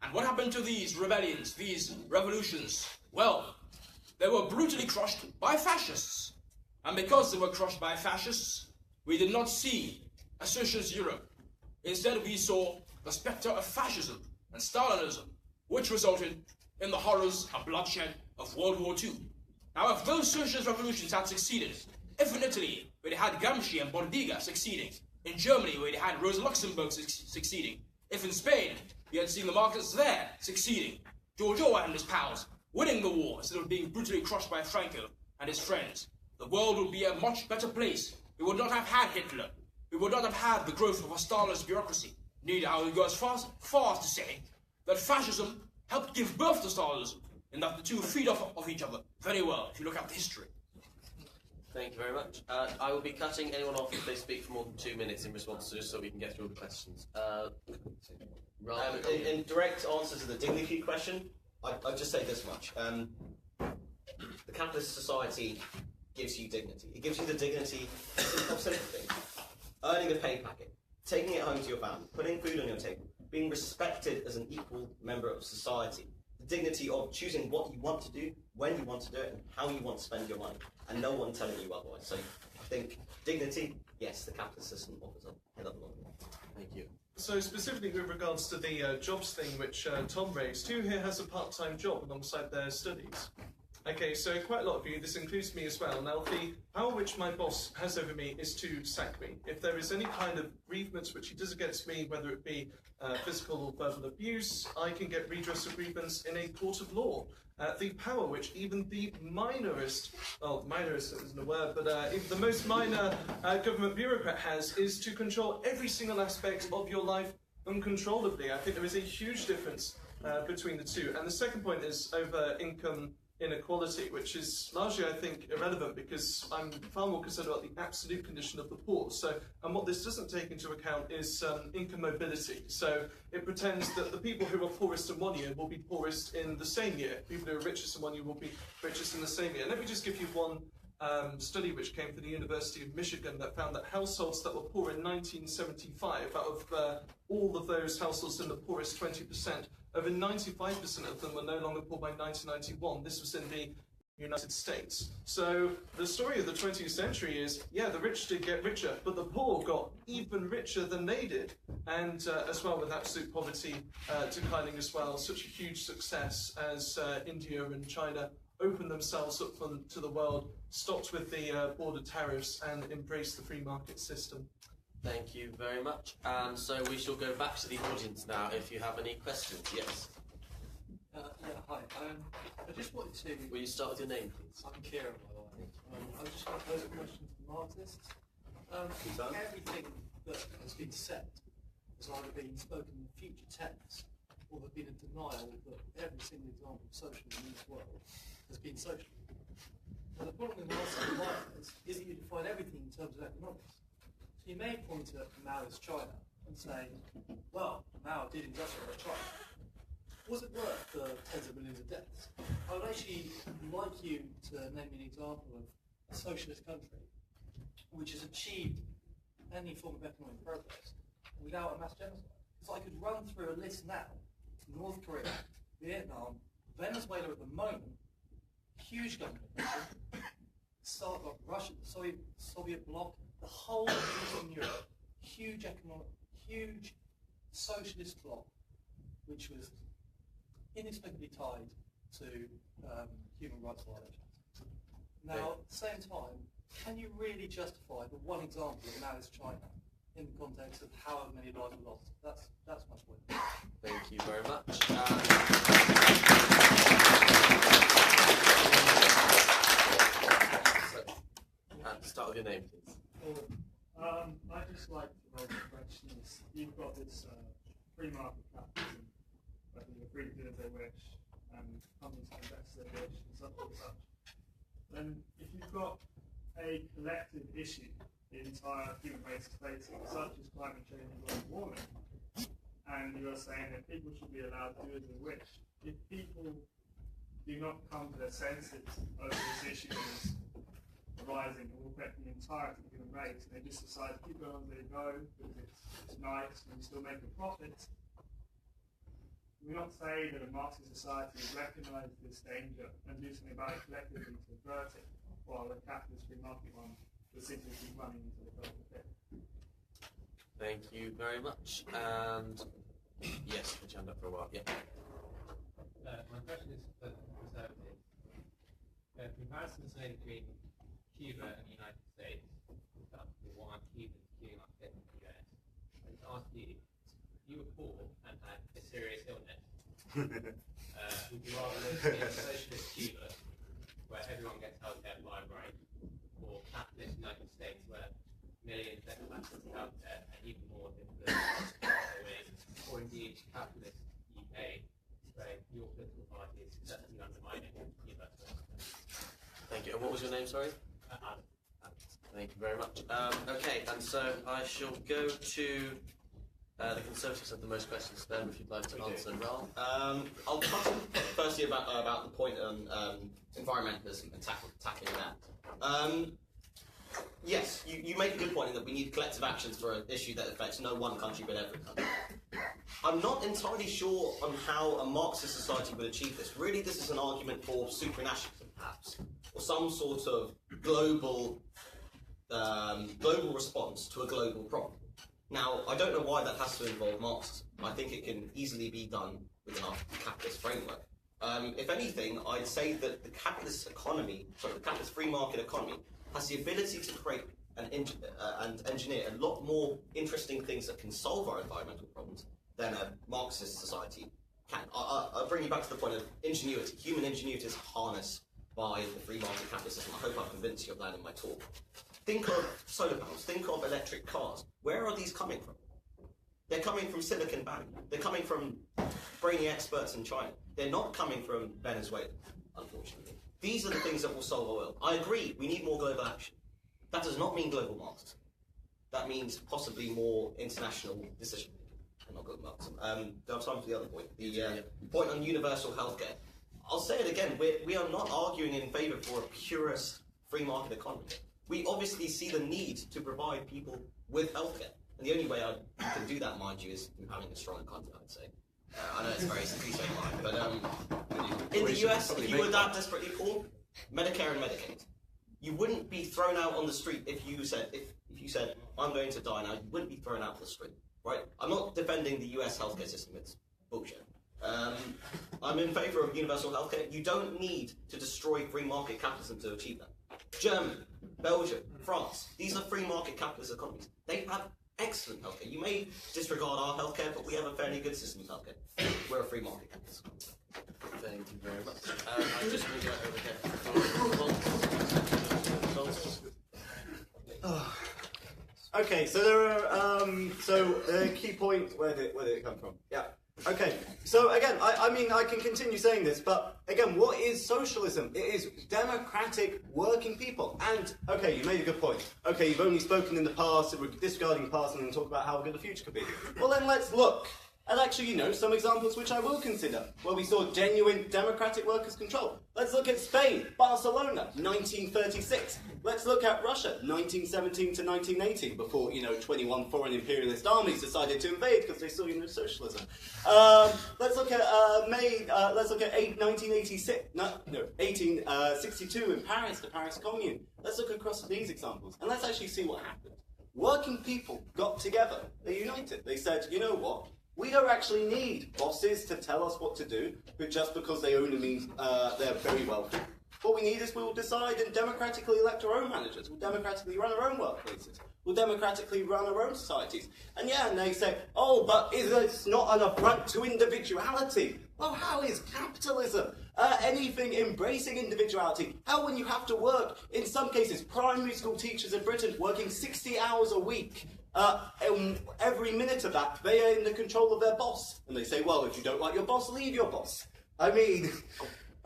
And what happened to these rebellions, these revolutions? Well, they were brutally crushed by fascists. And because they were crushed by fascists, we did not see a socialist Europe. Instead, we saw the spectre of fascism and Stalinism, which resulted in the horrors and bloodshed of World War II. Now, if those socialist revolutions had succeeded, if in Italy, where they had Gramsci and Bordiga succeeding, in Germany, where they had Rosa Luxemburg succeeding, if in Spain, we had seen the Marxists there succeeding, George Orwell and his pals winning the war instead of being brutally crushed by Franco and his friends, the world would be a much better place. We would not have had Hitler. We would not have had the growth of a Stalinist bureaucracy. Indeed, I would go as far as to say that fascism helped give birth to Stalinism, and that the two feed off of each other very well, if you look at the history. Thank you very much. I will be cutting anyone off if they speak for more than 2 minutes in response to this, so we can get through all the questions. In direct answer to the dignity question, I'd just say this much. The capitalist society gives you dignity. It gives you the dignity of simple things. Earning a pay packet, taking it home to your family, putting food on your table, being respected as an equal member of society. The dignity of choosing what you want to do, when you want to do it, and how you want to spend your money, and no one telling you otherwise. So I think dignity, yes, the capitalist system offers another one. Thank you. So specifically with regards to the jobs thing which Tom raised, who here has a part-time job alongside their studies? Okay, so quite a lot of you, this includes me as well. Now, the power which my boss has over me is to sack me. If there is any kind of grievance which he does against me, whether it be physical or verbal abuse, I can get redress of grievance in a court of law. The power which even the minorist, well, minorist isn't a word, but even the most minor government bureaucrat has is to control every single aspect of your life uncontrollably. I think there is a huge difference between the two. And the second point is over income inequality, which is largely, I think, irrelevant because I'm far more concerned about the absolute condition of the poor. So, and what this doesn't take into account is income mobility. So it pretends that the people who are poorest in 1 year will be poorest in the same year. People who are richest in 1 year will be richest in the same year. And let me just give you one study which came from the University of Michigan that found that households that were poor in 1975, out of all of those households in the poorest 20%, over 95% of them were no longer poor by 1991. This was in the United States. So the story of the 20th century is, yeah, the rich did get richer, but the poor got even richer than they did. And as well with absolute poverty declining as well, such a huge success as India and China opened themselves up to the world, stopped with the border tariffs and embraced the free market system. Thank you very much. And so we shall go back to the audience now if you have any questions. Yes. Yeah, hi. I just wanted to... Will you start with your name, please? I'm Kieran, by the way. I just want to pose a question to the Marxists. Everything that has been said has either been spoken in future tense or there's been a denial that every single example of socialism in this world has been socialism. And the problem with Marxists is that you define everything in terms of economics. So you may point at Maoist China and say, well, Mao did industrialize China. Was it worth the tens of millions of deaths? I would actually like you to name me an example of a socialist country which has achieved any form of economic progress without a mass genocide. Because I could run through a list now: North Korea, Vietnam, Venezuela at the moment, huge government, start of Russia, the Soviet bloc, the whole of Eastern Europe, huge socialist bloc, which was inexplicably tied to human rights violations. Now, at the same time, can you really justify the one example of Maoist China in the context of however many lives were lost? That's my point. Thank you very much. Start with your name, please. I'd just like to raise a question. You've got this free market capitalism, where people are free to do as they wish, and companies can invest as they wish, and such and such. Then, if you've got a collective issue, the entire human race is facing, such as climate change and global warming, and you are saying that people should be allowed to do as they wish, if people do not come to their senses over this issue that is arising and will affect the entirety of the human race, and they just decide to keep going as they go because it's nice and we still make a profit, we not say that a Marxist society would recognise this danger and do something about it collectively to avert it, while a capitalist free market one would simply keep running into the global pit? Thank you very much. And yes, put your hand up for a while. Yeah. My question is for the Conservatives. Comparisons made between Cuba and the United States, the one Cubans queuing up to get to the US. I just ask you, if you were poor and had a serious illness, would you rather live in socialist Cuba, where everyone gets healthcare by right, or capitalist United States, where millions get access to healthcare and even more influence, or indeed capitalist UK, where your political party is successfully undermining universal healthcare? Thank you. And what was your name, sorry? Adam. Thank you very much. Okay, and so I shall go to the Conservatives have the most questions. Ben, if you'd like to answer, Ral. I'll talk firstly about the point on environmentalism and tackling that. Yes, you make a good point in that we need collective actions for an issue that affects no one country but every country. I'm not entirely sure on how a Marxist society would achieve this. Really, this is an argument for supranationalism, perhaps, or some sort of global response to a global problem. Now, I don't know why that has to involve Marxism. I think it can easily be done within our capitalist framework. If anything, I'd say that the capitalist free market economy has the ability to create and engineer a lot more interesting things that can solve our environmental problems than a Marxist society can. I'll bring you back to the point of ingenuity. Human ingenuity is harnessed by the free market capitalist system. I hope I've convinced you of that in my talk. Think of solar panels, think of electric cars. Where are these coming from? They're coming from Silicon Valley. They're coming from brainy experts in China. They're not coming from Venezuela, unfortunately. These are the things that will solve oil. I agree, we need more global action. That does not mean global Marxism. That means possibly more international decision-making, and not global Marxism. Do I have time for the other point? The point on universal healthcare. I'll say it again, we are not arguing in favour for a purist free market economy. We obviously see the need to provide people with healthcare. And the only way you can do that, mind you, is through having a strong economy, I'd say. I know it's very cliche line, but in the US, if you were that desperately poor, Medicare and Medicaid, you wouldn't be thrown out on the street if you said, I'm going to die now, you wouldn't be thrown out on the street, right? I'm not defending the US healthcare system, it's bullshit. I'm in favour of universal healthcare. You don't need to destroy free market capitalism to achieve that. Germany, Belgium, France, these are free market capitalist economies. They have excellent healthcare. You may disregard our healthcare, but we have a fairly good system of healthcare. We're a free market capitalist. Thank you very much. I'm just going to go over here. Okay, so there are key points. Where did it come from? Yeah. Okay, so again, I mean, I can continue saying this, but again, what is socialism? It is democratic working people. And, okay, you made a good point. Okay, you've only spoken in the past, disregarding the past, and then talk about how good the future could be. Well, then let's look at actually, some examples which I will consider, where we saw genuine democratic workers' control. Let's look at Spain, Barcelona, 1936. Let's look at Russia, 1917 to 1918, before, 21 foreign imperialist armies decided to invade because they saw, socialism. Let's look at 1862 in Paris, the Paris Commune. Let's look across these examples, and let's actually see what happened. Working people got together, they united. They said, you know what? We don't actually need bosses to tell us what to do, but just because they only mean they're very wealthy. What we need is we will decide and democratically elect our own managers. We'll democratically run our own workplaces. We'll democratically run our own societies. And they say, oh, but it's not an affront to individuality. Well, how is capitalism anything embracing individuality? How, when you have to work, in some cases, primary school teachers in Britain working 60 hours a week, every minute of that, they are in the control of their boss. And they say, well, if you don't like your boss, leave your boss. I mean,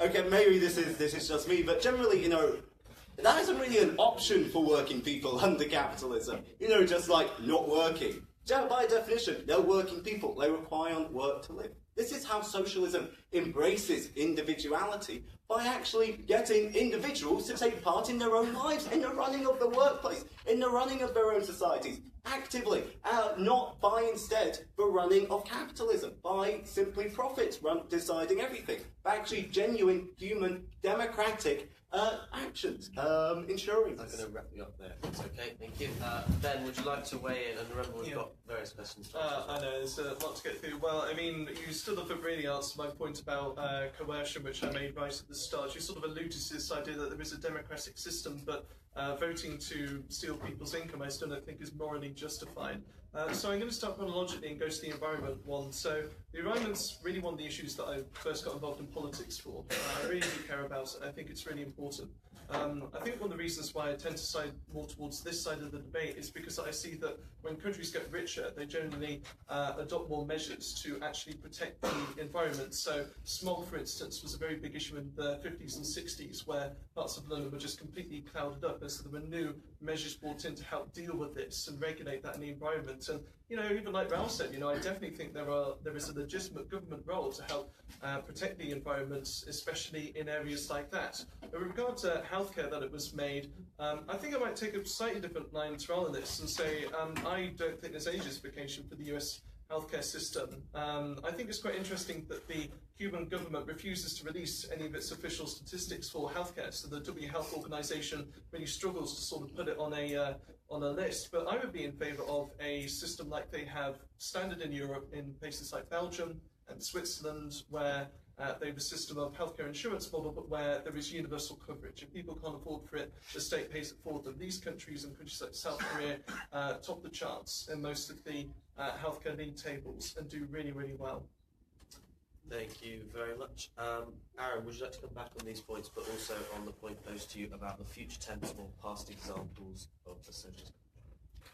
okay, maybe this is just me, but generally, that isn't really an option for working people under capitalism. Just like not working. By definition, they're working people. They require work to live. This is how socialism embraces individuality, by actually getting individuals to take part in their own lives, in the running of the workplace, in the running of their own societies, actively, not by instead the running of capitalism, by simply profits deciding everything, by actually genuine human democratic actions, ensuring I'm this. going to wrap you up there. It's okay, thank you. Ben, would you like to weigh in? And remember, we've got various questions. To answer. I know, there's a lot to get through. Well, I mean, you still haven't really answered my point about coercion, which I made right at the start. You sort of alluded to this idea that there is a democratic system, but voting to steal people's income I still don't think is morally justified. So I'm going to start chronologically and go to the environment one. So the environment's really one of the issues that I first got involved in politics for. I really do care about it. I think it's really important. I think one of the reasons why I tend to side more towards this side of the debate is because I see that when countries get richer, they generally adopt more measures to actually protect the environment. So smog, for instance, was a very big issue in the 50s and 60s, where parts of London were just completely clouded up, and so there were new measures brought in to help deal with this and regulate that in the environment. And you know, even like Ralph said, I definitely think there is a legitimate government role to help protect the environment, especially in areas like that. But with regard to healthcare that it was made, I think I might take a slightly different line to Alan this and say I don't think there's any justification for the US healthcare system. I think it's quite interesting that the Cuban government refuses to release any of its official statistics for healthcare, so the WHO Health Organization really struggles to sort of put it on a list. But I would be in favour of a system like they have standard in Europe in places like Belgium and Switzerland, where they have a system of healthcare insurance model, but where there is universal coverage. If people can't afford for it, the state pays it for them. These countries and countries like South Korea top the charts in most of the healthcare league tables and do really, really well. Thank you very much. Aaron, would you like to come back on these points, but also on the point posed to you about the future tense or past examples of the socialist?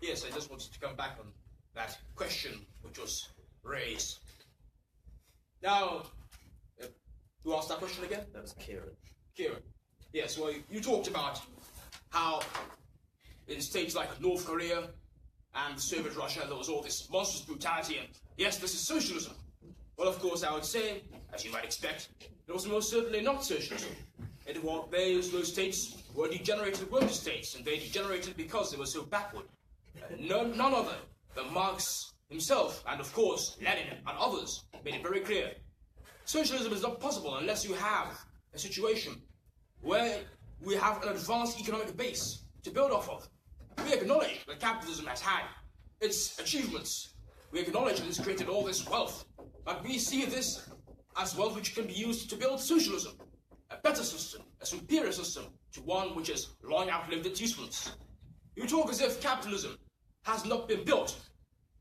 Yes, I just wanted to come back on that question which was raised. Now, who asked that question again? That was Kieran. Kieran. Yes, well, you talked about how in states like North Korea and Soviet Russia there was all this monstrous brutality, and yes, this is socialism. Well, of course, I would say, as you might expect, it was most certainly not socialism. Those states were degenerated worker states, and they degenerated because they were so backward. None other than Marx himself, and of course, Lenin and others, made it very clear. Socialism is not possible unless you have a situation where we have an advanced economic base to build off of. We acknowledge that capitalism has had its achievements. We acknowledge that it's created all this wealth. But we see this as wealth which can be used to build socialism, a better system, a superior system to one which has long outlived its usefulness. You talk as if capitalism has not been built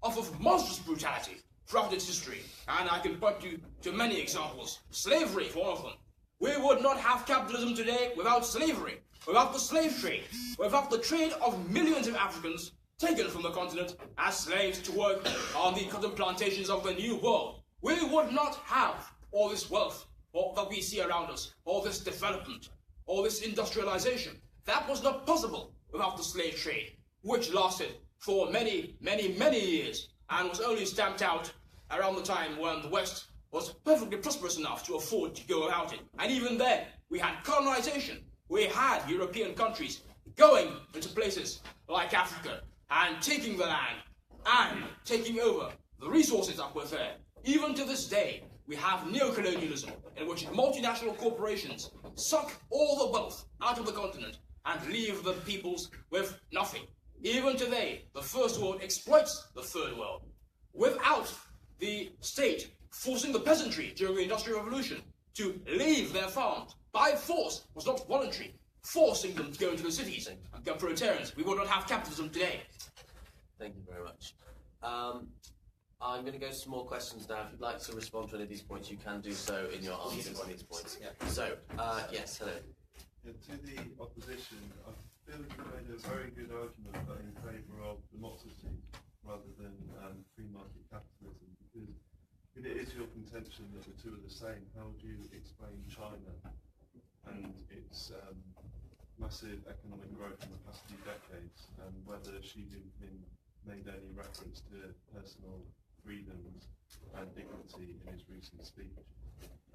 off of monstrous brutality throughout its history, and I can point you to many examples. Slavery, for one of them. We would not have capitalism today without slavery, without the slave trade, without the trade of millions of Africans taken from the continent as slaves to work on the cotton plantations of the New World. We would not have all this wealth that we see around us, all this development, all this industrialization. That was not possible without the slave trade, which lasted for many, many, many years, and was only stamped out around the time when the West was perfectly prosperous enough to afford to go about it. And even then, we had colonization. We had European countries going into places like Africa and taking the land and taking over the resources that were there. Even to this day, we have neocolonialism, in which multinational corporations suck all the wealth out of the continent and leave the peoples with nothing. Even today, the First World exploits the Third World without the state forcing the peasantry during the Industrial Revolution to leave their farms by force. Was not voluntary, forcing them to go into the cities and become proletarians. We would not have capitalism today. Thank you very much. I'm going to go to some more questions now. If you'd like to respond to any of these points, you can do so in your answers to these points. Yeah. So, yes, hello. Yeah, to the opposition, I feel like you made a very good argument in favour of democracy rather than free market capitalism, because if it is your contention that the two are the same, how do you explain China and its massive economic growth in the past few decades, and whether Xi Jinping made any reference to personal freedoms and dignity in his recent speech.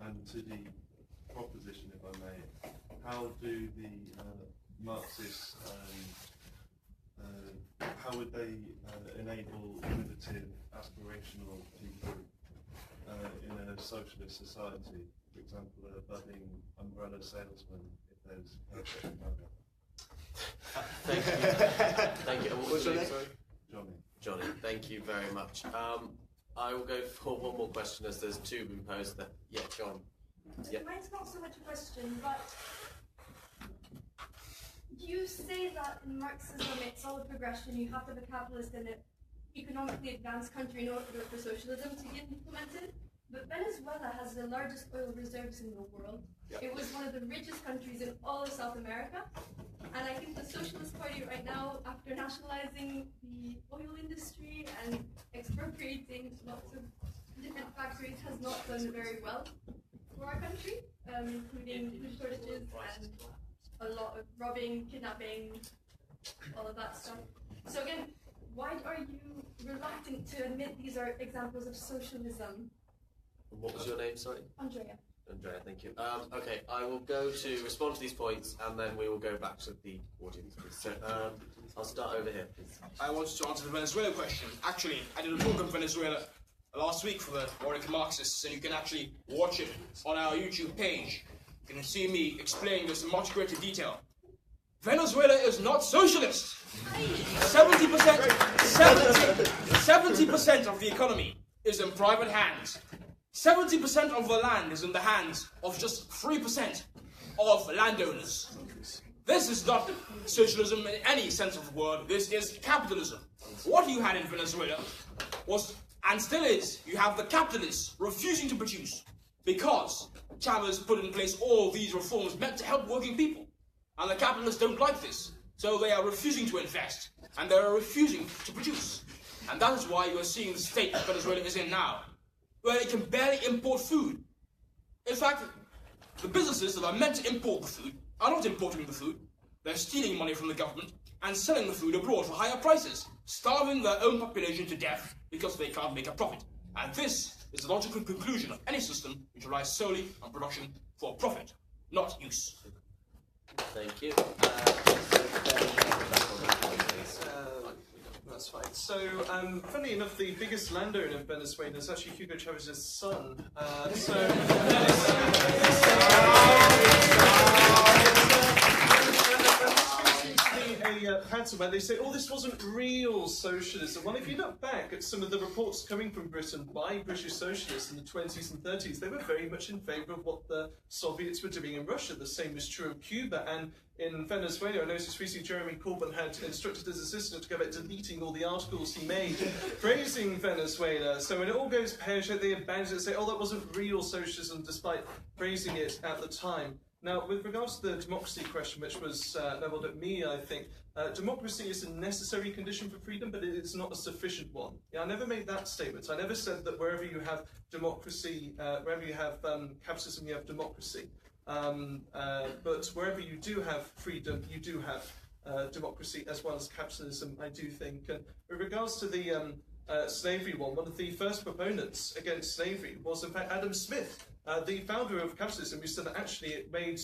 And to the proposition, if I may, how do the Marxists, how would they enable innovative, aspirational people in a socialist society? For example, a budding umbrella salesman, if there's perfect umbrella. Thank you. Thank you. What was your name? Sorry? Johnny. Johnny, thank you very much. I will go for one more question as there's two been posed there. Yeah, John. Yeah. Mine's not so much a question, but you say that in Marxism it's all a progression. You have to have a capitalist and an economically advanced country in order for socialism to get implemented. But Venezuela has the largest oil reserves in the world. Yep. It was one of the richest countries in all of South America. And I think the Socialist Party right now, after nationalizing the oil industry and expropriating lots of different factories, has not done very well for our country, including food shortages and a lot of robbing, kidnapping, all of that stuff. So again, why are you reluctant to admit these are examples of socialism? What was your name, sorry? Andrea. Andrea, thank you. Okay, I will go to respond to these points and then we will go back to the audience. So, I'll start over here, please. I wanted to answer the Venezuela question. Actually, I did a talk on Venezuela last week for the Warwick Marxists, and you can actually watch it on our YouTube page. You can see me explaining this in much greater detail. Venezuela is not socialist. 70% of the economy is in private hands. 70% of the land is in the hands of just 3% of landowners. This is not socialism in any sense of the word. This is capitalism. What you had in Venezuela was, and still is, you have the capitalists refusing to produce because Chavez put in place all these reforms meant to help working people. And the capitalists don't like this, so they are refusing to invest, and they are refusing to produce. And that is why you are seeing the state that Venezuela is in now, where it can barely import food. In fact, the businesses that are meant to import the food are not importing the food. They're stealing money from the government and selling the food abroad for higher prices, starving their own population to death because they can't make a profit. And this is the logical conclusion of any system which relies solely on production for profit, not use. Thank you. That's fine. So, funny enough, the biggest landowner in Venezuela is actually Hugo Chavez's son. A pattern where they say, oh, this wasn't real socialism. Well, if you look back at some of the reports coming from Britain by British socialists in the 20s and 30s, they were very much in favour of what the Soviets were doing in Russia. The same is true of Cuba. And in Venezuela, I noticed recently Jeremy Corbyn had instructed his assistant to go back deleting all the articles he made praising Venezuela. So when it all goes pear-shaped, they abandon it and say, oh, that wasn't real socialism, despite praising it at the time. Now, with regards to the democracy question, which was levelled at me, I think, democracy is a necessary condition for freedom, but it is not a sufficient one. Yeah, I never made that statement. I never said that wherever you have democracy, wherever you have capitalism, you have democracy. But wherever you do have freedom, you do have democracy as well as capitalism, I do think. And with regards to the slavery one of the first proponents against slavery was, in fact, Adam Smith, the founder of capitalism, who said that actually it made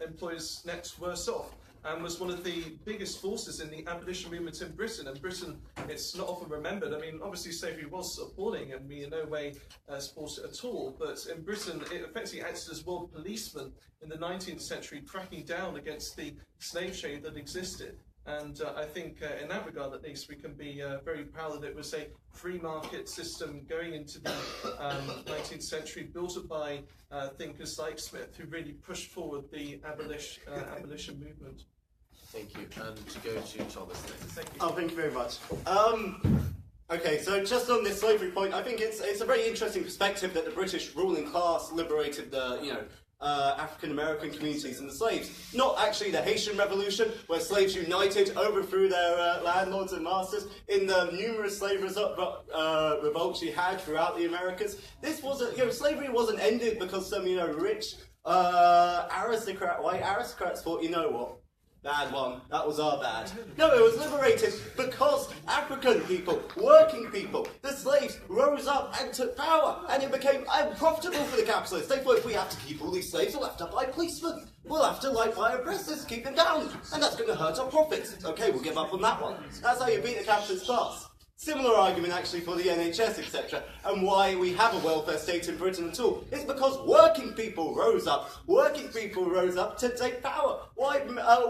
employers' nets worse off, and was one of the biggest forces in the abolition movement in Britain. And Britain, it's not often remembered. I mean, obviously slavery was appalling, and we in no way support it at all. But in Britain, it effectively acted as world policeman in the 19th century, cracking down against the slave trade that existed. And I think in that regard, at least, we can be very proud that it was a free market system going into the 19th century, built up by thinkers like Smith, who really pushed forward the abolition movement. Thank you. And to go to Thomas next. Thank you. Oh, thank you very much. Okay, so just on this slavery point, I think it's a very interesting perspective that the British ruling class liberated the, African American communities and the slaves. Not actually the Haitian Revolution, where slaves united, overthrew their landlords and masters in the numerous slave revolts you had throughout the Americas. This wasn't, slavery wasn't ended because some, rich white aristocrats thought, you know what? Bad one. That was our bad. No, it was liberated because African people, working people, the slaves were rose up and took power, and it became unprofitable for the capitalists. They thought, if we have to keep all these slaves, we'll have to buy policemen. We'll have to buy oppressors to keep them down, and that's going to hurt our profits. Okay, we'll give up on that one. That's how you beat the capitalist class. Similar argument actually for the NHS, etc. And why we have a welfare state in Britain at all. It's because working people rose up. Working people rose up to take power. Why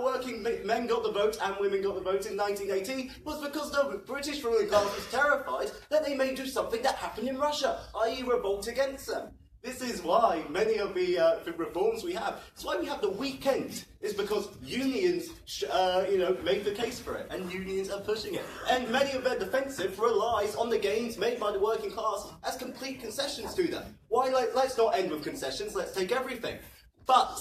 working men got the vote and women got the vote in 1918 was because the British ruling class was terrified that they may do something that happened in Russia, i.e. revolt against them. This is why many of the reforms we have, it's why we have the weekend, is because unions, make the case for it, and unions are pushing it. And many of their defensive relies on the gains made by the working class as complete concessions to them. Why, let's not end with concessions, let's take everything. But,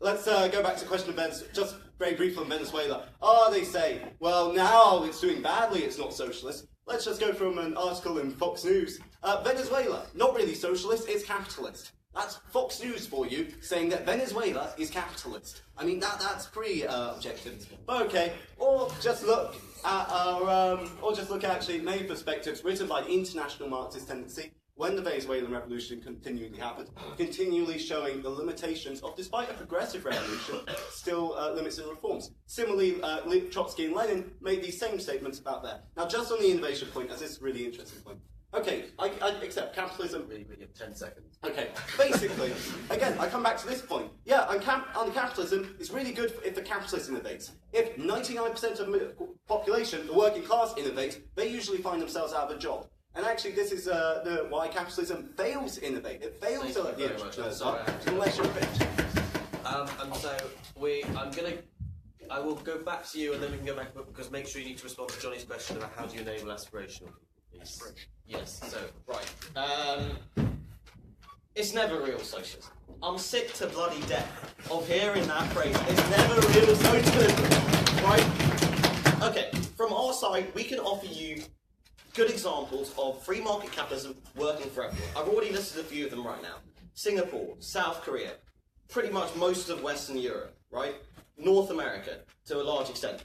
let's go back to the question of just very briefly on Venezuela. They say, well, now it's doing badly, it's not socialist. Let's just go from an article in Fox News. Venezuela, not really socialist, it's capitalist. That's Fox News for you, saying that Venezuela is capitalist. I mean, that's pretty objective. But okay, or just look at actually many perspectives written by the International Marxist Tendency when the Venezuelan Revolution continually happened, continually showing the limitations of, despite a progressive revolution, still limits and reforms. Similarly, Trotsky and Lenin made these same statements about that. Now, just on the innovation point, as this is a really interesting point. Okay, I accept capitalism. Really, 10 seconds. Okay, basically, again, I come back to this point. Yeah, on capitalism, it's really good if the capitalist innovates. If 99% of the population, the working class, innovate, they usually find themselves out of a job. And actually, this is why capitalism fails to innovate. It fails to let the entrepreneurs up unless you're rich. And so I will go back to you, and then we can go back, because make sure you need to respond to Johnny's question about how do you enable aspirational. Aspiration. Yes. So right. It's never real socialism. I'm sick to bloody death of hearing that phrase. It's never real socialism. Right? Okay. From our side, we can offer you good examples of free market capitalism working for everyone. I've already listed a few of them right now. Singapore, South Korea, pretty much most of Western Europe, right? North America, to a large extent.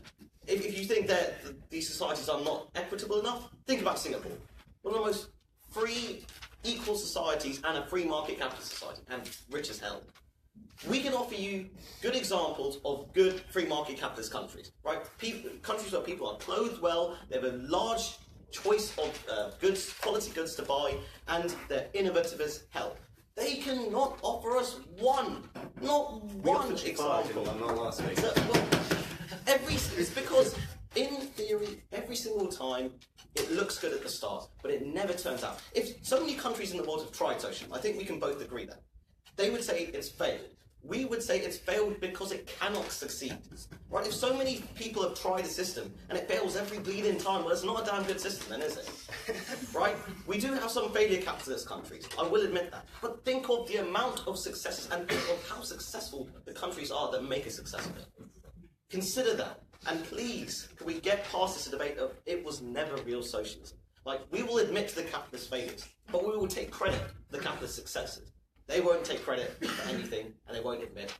If you think that these societies are not equitable enough, think about Singapore. One of the most free, equal societies and a free market capitalist society, and rich as hell. We can offer you good examples of good free market capitalist countries, right? Countries where people are clothed well, they have a large choice of goods, quality goods to buy, and they're innovative as hell. They cannot offer us not one example. It's because, in theory, every single time it looks good at the start, but it never turns out. If so many countries in the world have tried socialism, I think we can both agree that. They would say it's failed. We would say it's failed because it cannot succeed. Right? If so many people have tried a system and it fails every bleeding time, well, it's not a damn good system then, is it? Right? We do have some failure capitalist countries, I will admit that. But think of the amount of successes and think of how successful the countries are that make a success of it. Consider that. And please, can we get past this debate of it was never real socialism? Like, we will admit to the capitalist failures, but we will take credit for the capitalist successes. They won't take credit for anything, and they won't admit.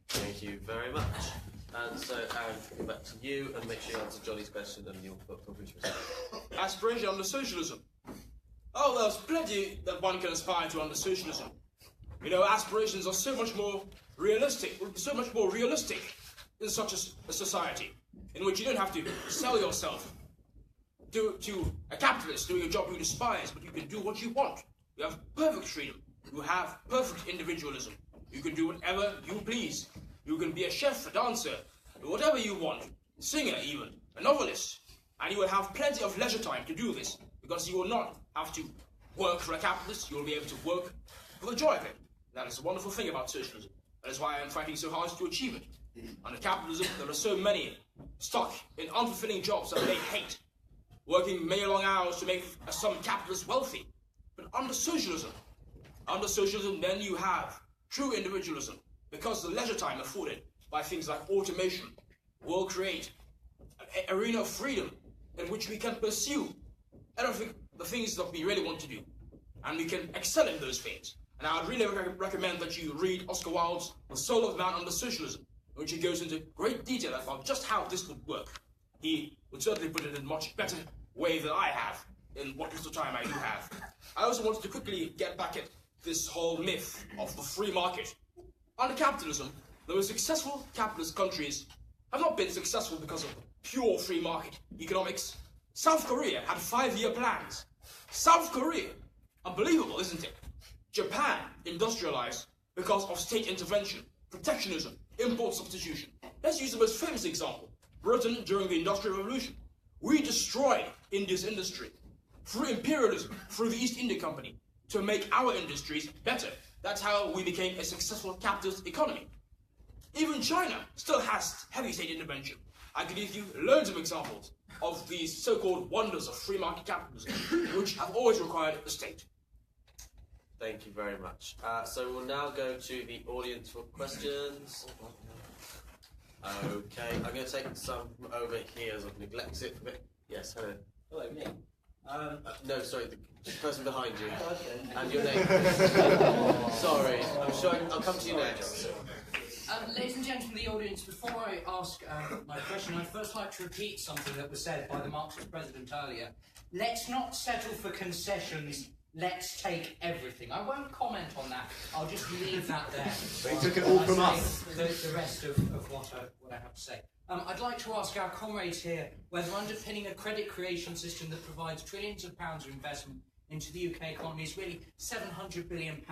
Thank you very much. And so, Aaron, we'll go back to you and make sure you answer Johnny's question, and you'll put Britain. Aspiration under socialism. Oh, there's plenty that one can aspire to under socialism. You know, aspirations are so much more realistic in such a society, in which you don't have to sell yourself to a capitalist doing a job you despise, but you can do what you want. You have perfect freedom. You have perfect individualism. You can do whatever you please. You can be a chef, a dancer, whatever you want, singer even, a novelist. And you will have plenty of leisure time to do this, because you will not have to work for a capitalist. You will be able to work for the joy of it. That is a wonderful thing about socialism. That is why I am fighting so hard to achieve it. Under capitalism, there are so many stuck in unfulfilling jobs that they hate, working many long hours to make some capitalists wealthy. But under socialism, then you have true individualism, because the leisure time afforded by things like automation will create an arena of freedom in which we can pursue the things that we really want to do, and we can excel in those things. And I would really recommend that you read Oscar Wilde's The Soul of Man Under Socialism, in which he goes into great detail about just how this would work. He would certainly put it in a much better way than I have. in what little time I do have, I also wanted to quickly get back at this whole myth of the free market. Under capitalism, the most successful capitalist countries have not been successful because of pure free market economics. South Korea had 5-year plans. South Korea, unbelievable, isn't it? Japan industrialized because of state intervention, protectionism, import substitution. Let's use the most famous example, Britain during the Industrial Revolution. We destroyed India's industry through imperialism, through the East India Company, to make our industries better. That's how we became a successful capitalist economy. Even China still has heavy state intervention. I could give you loads of examples of these so-called wonders of free market capitalism, which have always required the state. Thank you very much. So we'll now go to the audience for questions. Okay, I'm going to take some from over here as I've neglected it for a bit. Yes, hello. Hello, me. No, sorry, the person behind you. Okay. And your name. Sorry, I'm sure I'll come to you next. Ladies and gentlemen of the audience, before I ask my question, I'd first like to repeat something that was said by the Marxist president earlier. Let's not settle for concessions, let's take everything. I won't comment on that, I'll just leave that there. But he took it all from us. The rest of what I have to say. I'd like to ask our comrades here whether underpinning a credit creation system that provides trillions of pounds of investment into the UK economy is really £700 billion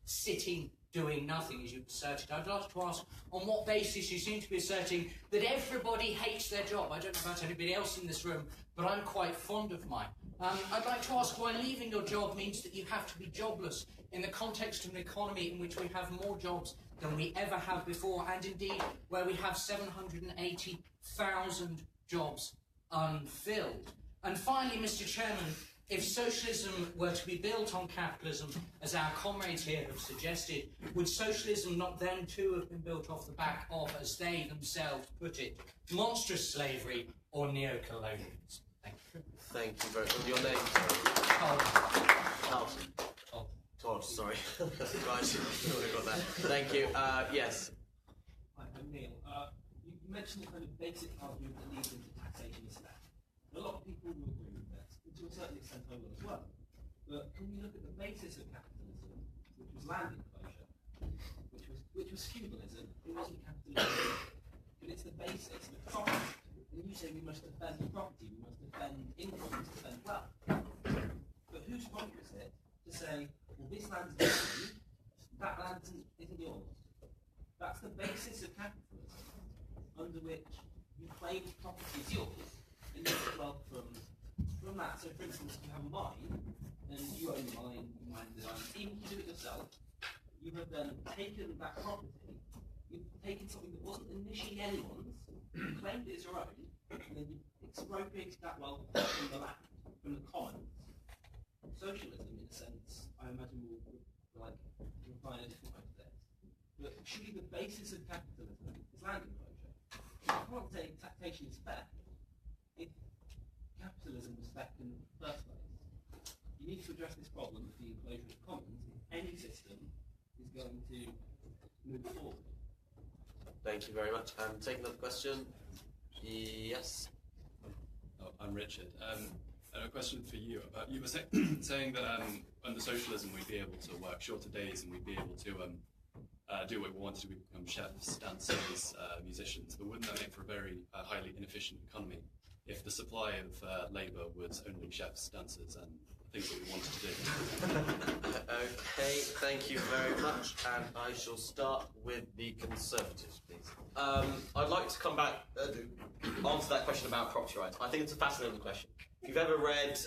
sitting doing nothing, as you've asserted. I'd like to ask on what basis you seem to be asserting that everybody hates their job. I don't know about anybody else in this room, but I'm quite fond of mine. I'd like to ask why leaving your job means that you have to be jobless in the context of an economy in which we have more jobs than we ever have before, and indeed where we have 780,000 jobs unfilled. And finally, Mr. Chairman, if socialism were to be built on capitalism, as our comrades here have suggested, would socialism not then too have been built off the back of, as they themselves put it, monstrous slavery or neo-colonialism? Thank you. Thank you very much. Your name? Todd, sorry. Right, I got that. Thank you. Yes. Hi, I'm Neil. You mentioned the kind of basic argument that leads into taxation is fair. A lot of people will agree with that, and to a certain extent I will as well. But can we look at the basis of capitalism, which was land enclosure, which was feudalism? It wasn't capitalism, but it's the basis, the property. And you say we must defend property, we must defend income, we must defend wealth. But whose right is it to say, well, this land is yours, that land isn't yours? That's the basis of capitalism, under which you claim property is yours, and you get wealth from that. So, for instance, you have a mine, and you own the mine, you mine the mine, even if you do it yourself, you have then taken that property, you've taken something that wasn't initially anyone's, you claimed it as your own, and then you expropriated that wealth from the land, from the commons. Socialism, in a sense, I imagine will reply in a different way to this. But surely the basis of capitalism is land enclosure. You can't say taxation is fair if capitalism was fair in the first place. You need to address this problem of the enclosure of commons if any system is going to move forward. Thank you very much. Take another question. Yes. Oh, I'm Richard. A question for you. You were saying that under socialism we'd be able to work shorter days and we'd be able to do what we wanted to become chefs, dancers, musicians. But wouldn't that make for a very highly inefficient economy if the supply of labour was only chefs, dancers, and things that we wanted to do? Okay, thank you very much. And I shall start with the Conservatives, please. I'd like to come back answer that question about property rights. I think it's a fascinating question. If you've ever read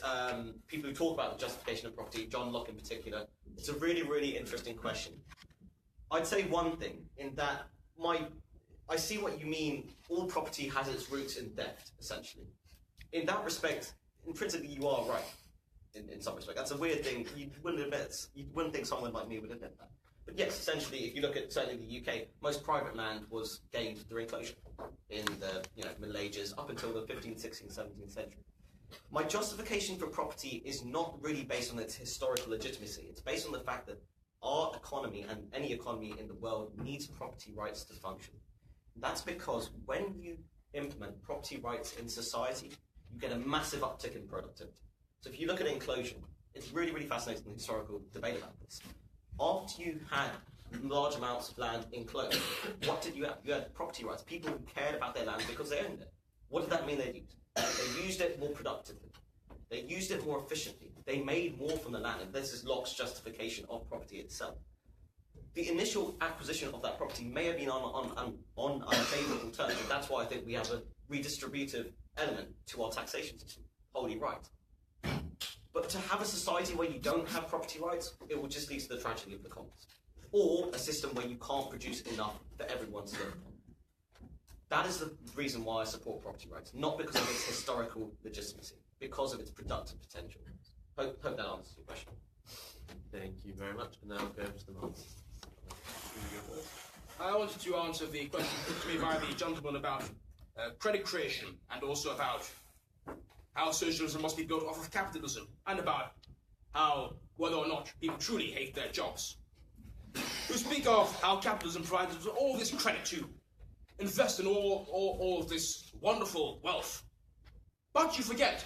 people who talk about the justification of property, John Locke in particular, it's a really, really interesting question. I'd say one thing, in that I see what you mean, all property has its roots in theft, essentially. In that respect, intrinsically you are right, in some respect. That's a weird thing, you wouldn't think someone like me would admit that. But yes, essentially, if you look at certainly the UK, most private land was gained through enclosure in the Middle Ages up until the 15th, 16th, 17th century. My justification for property is not really based on its historical legitimacy. It's based on the fact that our economy and any economy in the world needs property rights to function. That's because when you implement property rights in society, you get a massive uptick in productivity. So if you look at enclosure, it's really, really fascinating historical debate about this. After you had large amounts of land enclosed, what did you have? You had property rights. People who cared about their land because they owned it. What did that mean they used? They used it more productively. They used it more efficiently. They made more from the land. And this is Locke's justification of property itself. The initial acquisition of that property may have been on unfavourable terms, and that's why I think we have a redistributive element to our taxation system. Wholly right. But to have a society where you don't have property rights, it will just lead to the tragedy of the commons. Or a system where you can't produce enough for everyone to live upon. That is the reason why I support property rights, not because of its historical legitimacy, because of its productive potential. Hope that answers your question. Thank you very much. And now we'll go to the Marx. I wanted to answer the question put to me by the gentleman about credit creation, and also about how socialism must be built off of capitalism, and about how whether or not people truly hate their jobs. You speak of how capitalism provides us with all this credit to invest in all of this wonderful wealth. But you forget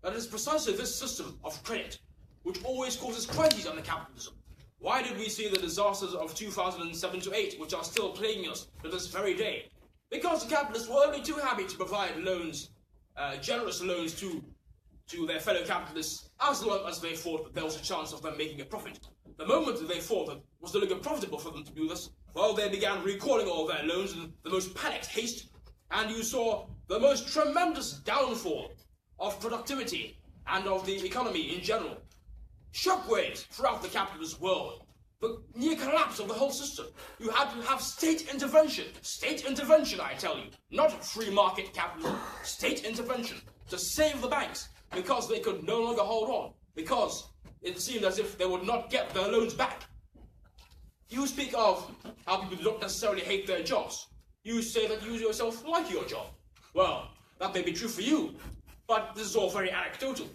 that it is precisely this system of credit which always causes crises under capitalism. Why did we see the disasters of 2007 to 8, which are still plaguing us to this very day? Because the capitalists were only too happy to provide loans, generous loans to their fellow capitalists, as long as they thought that there was a chance of them making a profit. The moment that they thought that it was no longer profitable for them to do this, well, they began recalling all their loans in the most panicked haste, and you saw the most tremendous downfall of productivity and of the economy in general. Shockwaves throughout the capitalist world. The near collapse of the whole system. You had to have state intervention. State intervention, I tell you. Not free market capitalism. State intervention to save the banks, because they could no longer hold on. Because it seemed as if they would not get their loans back. You speak of how people don't necessarily hate their jobs. You say that you yourself like your job. Well, that may be true for you, but this is all very anecdotal.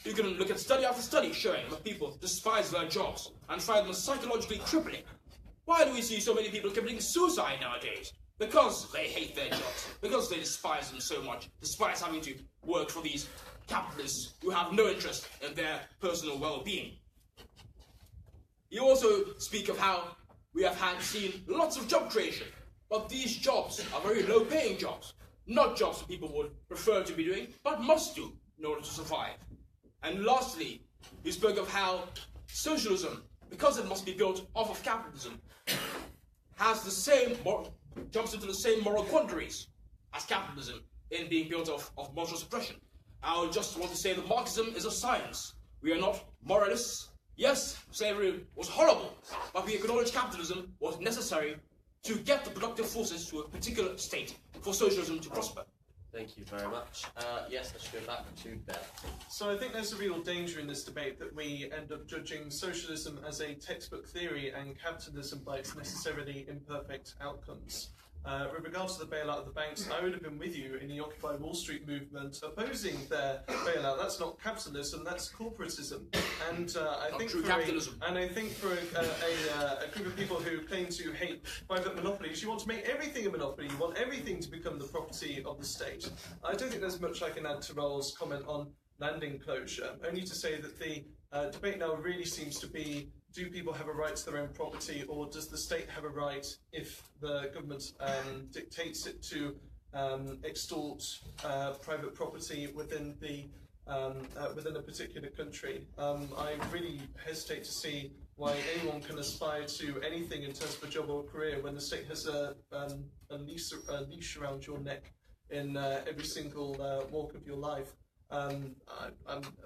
You can look at study after study showing that people despise their jobs and find them psychologically crippling. Why do we see so many people committing suicide nowadays? Because they hate their jobs, because they despise them so much, despise having to work for these capitalists who have no interest in their personal well-being. You also speak of how we have seen lots of job creation, but these jobs are very low-paying jobs, not jobs that people would prefer to be doing, but must do in order to survive. And lastly, you spoke of how socialism, because it must be built off of capitalism, has the same jumps into the same moral quandaries as capitalism in being built off of moral suppression. I just want to say that Marxism is a science. We are not moralists. Yes, slavery was horrible, but we acknowledge capitalism was necessary to get the productive forces to a particular state for socialism to prosper. Thank you very much. Yes, let's go back to Ben. So I think there's a real danger in this debate that we end up judging socialism as a textbook theory and capitalism by its necessarily imperfect outcomes. With regards to the bailout of the banks, I would have been with you in the Occupy Wall Street movement opposing their bailout. That's not capitalism, that's corporatism. And I think for a group of people who claim to hate private monopolies, you want to make everything a monopoly. You want everything to become the property of the state. I don't think there's much I can add to Raoul's comment on land enclosure. Only to say that the debate now really seems to be: do people have a right to their own property, or does the state have a right, if the government dictates it, to extort private property within a particular country? I really hesitate to see why anyone can aspire to anything in terms of a job or career when the state has a leash around your neck in every single walk of your life.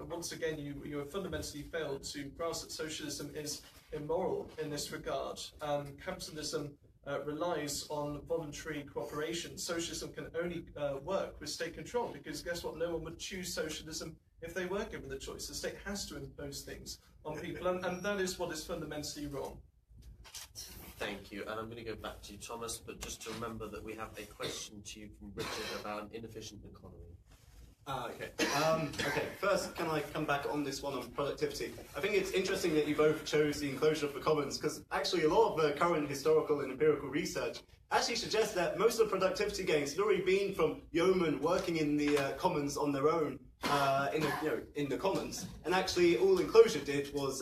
Once again, you have fundamentally failed to grasp that socialism is immoral in this regard. Capitalism relies on voluntary cooperation. Socialism can only work with state control, because guess what? No one would choose socialism if they were given the choice. The state has to impose things on people, and that is what is fundamentally wrong. Thank you, and I'm going to go back to you, Thomas, but just to remember that we have a question to you from Richard about an inefficient economy. Okay, first, can I come back on this one on productivity? I think it's interesting that you both chose the enclosure of the commons, because actually a lot of current historical and empirical research actually suggests that most of the productivity gains had already been from yeomen working in the commons on their own, in the commons, and actually all enclosure did was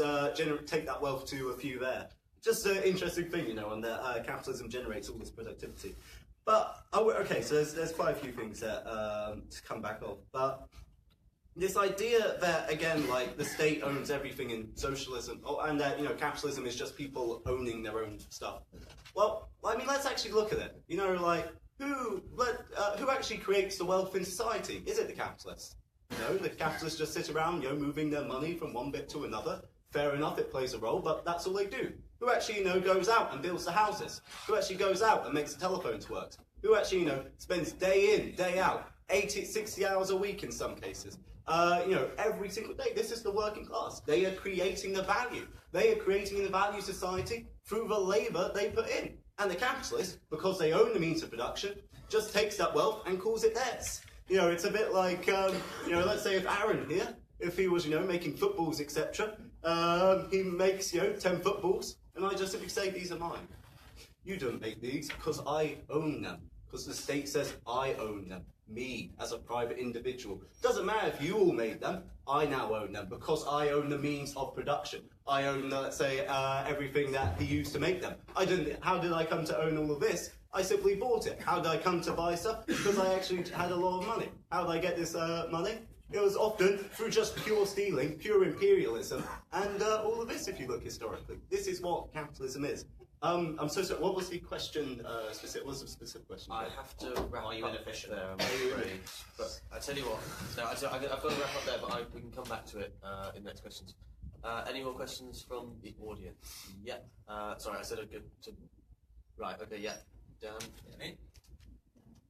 take that wealth to a few there. Just an interesting thing, and that capitalism generates all this productivity. But, okay, so there's quite a few things there to come back on. But this idea that, again, like, the state owns everything in socialism, and that, capitalism is just people owning their own stuff. Well, I mean, let's actually look at it. Who actually creates the wealth in society? Is it the capitalists? No, the capitalists just sit around, moving their money from one bit to another. Fair enough, it plays a role, but that's all they do. Who actually, goes out and builds the houses? Who actually goes out and makes the telephones work? Who actually, spends day in, day out, 80, 60 hours a week in some cases? Every single day. This is the working class. They are creating the value. They are creating the value society through the labour they put in. And the capitalists, because they own the means of production, just takes that wealth and calls it theirs. It's a bit like, let's say if Aaron here, if he was, making footballs, etc., he makes, 10 footballs, and I just simply say, these are mine. You don't make these because I own them. Because the state says I own them. Me, as a private individual. Doesn't matter if you all made them, I now own them because I own the means of production. I own, let's say, everything that he used to make them. How did I come to own all of this? I simply bought it. How did I come to buy stuff? Because I actually had a lot of money. How did I get this money? It was often through just pure stealing, pure imperialism, and all of this, if you look historically. This is what capitalism is. I'm so sorry, what was the question, what was the specific question? I have to wrap Are you up inefficient? there, I'm afraid. But I tell you what, no, I've got to wrap up there, but we can come back to it in the next questions. Any more questions from the audience? Yeah. Sorry, I said a good... Right, okay, yeah. Dan? Me?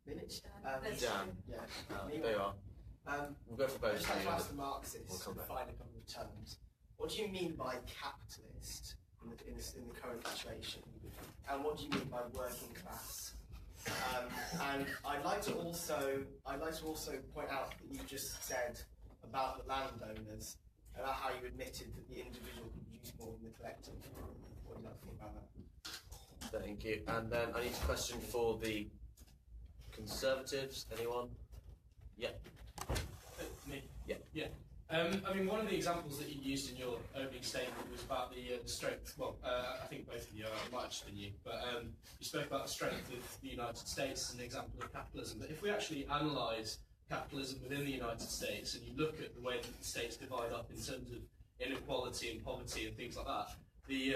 Dan. Yeah. There you are. We'll go for both. I'd just like to ask the We'll Marxists come to back. define a couple of terms. What do you mean by capitalist in the current situation? And what do you mean by working class? And I'd like to also point out that you just said about the landowners, about how you admitted that the individual can produce more than the collective. What do you like to think about that? Thank you. And then I need a question for the Conservatives. Anyone? Yeah. Me? Yeah. Yeah. I mean, one of the examples that you used in your opening statement was about the strength. Well, I think both of you, it might have just been you, but you spoke about the strength of the United States as an example of capitalism. But if we actually analyse capitalism within the United States and you look at the way that the states divide up in terms of inequality and poverty and things like that, the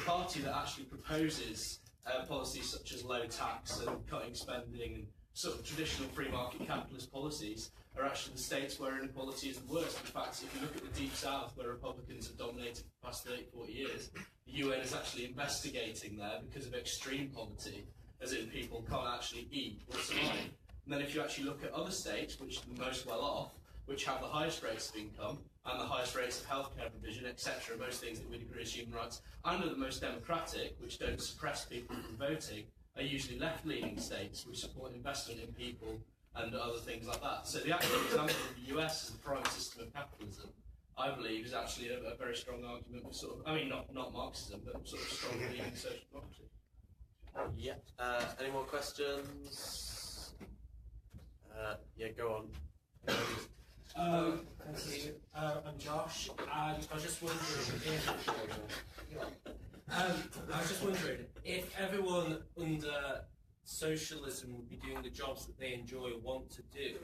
party that actually proposes policies such as low tax and cutting spending and sort of traditional free market capitalist policies are actually the states where inequality is the worst. In fact, if you look at the Deep South, where Republicans have dominated for the past 30, 40 years, the UN is actually investigating there because of extreme poverty, as in people can't actually eat or survive. And then if you actually look at other states, which are the most well off, which have the highest rates of income and the highest rates of healthcare provision, etc., most things that we'd agree as human rights, and are the most democratic, which don't suppress people from voting, are usually left-leaning states which support investment in people and other things like that. So the actual example of the US as the prime system of capitalism, I believe, is actually a very strong argument with sort of, I mean, not Marxism, but sort of strong leading social democracy. Yeah. Any more questions? Yeah, go on. Thank you. I'm Josh, and I was just wondering if everyone under socialism would be doing the jobs that they enjoy or want to do,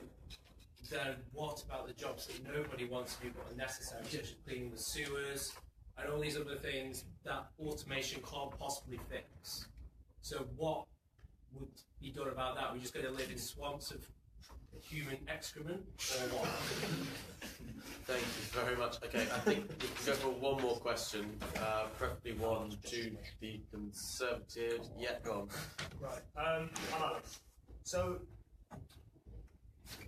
then what about the jobs that nobody wants to do but are necessary, such as cleaning the sewers and all these other things that automation can't possibly fix? So what would be done about that? We're just going to live in swamps of human excrement, or what? Thank you very much. Okay, I think we can go for one more question, preferably one to the Conservatives. Yeah, go on. Right, I'm Alex. So,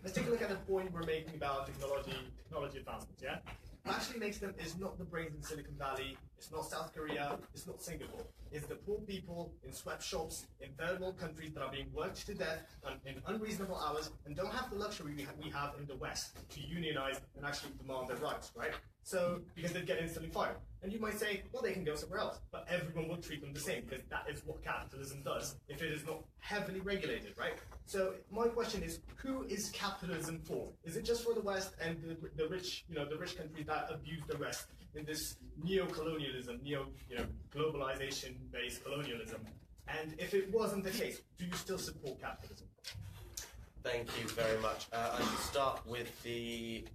let's take a look at the point we're making about technology advancements, yeah? what actually makes them is not the brains in Silicon Valley, it's not South Korea, it's not Singapore. It's the poor people in sweatshops in third world countries that are being worked to death in unreasonable hours and don't have the luxury we have in the West to unionize and actually demand their rights, right? So, because they'd get instantly fired. And you might say, well, they can go somewhere else. But everyone will treat them the same, because that is what capitalism does, if it is not heavily regulated, right? So, my question is, who is capitalism for? Is it just for the West and the rich, the rich countries that abuse the West in this neo-colonialism, globalization-based colonialism? And if it wasn't the case, do you still support capitalism? Thank you very much. I should start with the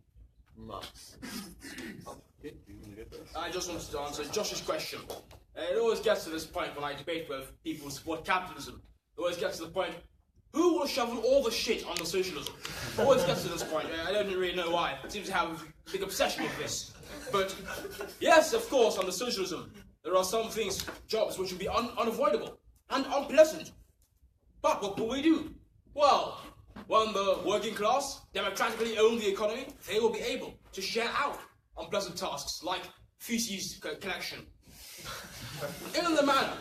Marx. I just wanted to answer Josh's question. It always gets to this point when I debate with people who support capitalism. It always gets to the point, who will shovel all the shit on the socialism? It always gets to this point. I don't really know why. I seem to have a big obsession with this. But yes, of course, under socialism, there are some things, jobs, which will be unavoidable and unpleasant. But what will we do? Well, when the working class democratically own the economy, they will be able to share out unpleasant tasks like feces collection in the manner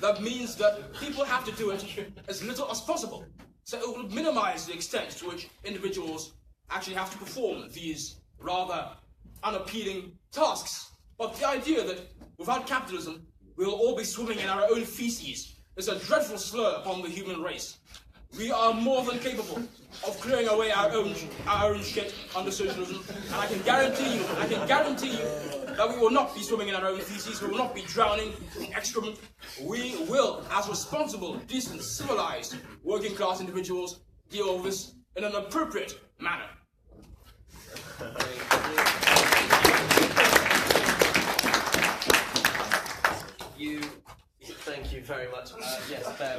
that means that people have to do it as little as possible. So it will minimize the extent to which individuals actually have to perform these rather unappealing tasks. But the idea that without capitalism, we'll all be swimming in our own feces is a dreadful slur upon the human race. We are more than capable of clearing away our own shit under socialism, and I can guarantee you that we will not be swimming in our own feces, we will not be drowning in excrement. We will, as responsible, decent, civilized, working class individuals, deal with this in an appropriate manner. Thank you very much. Yes, Ben.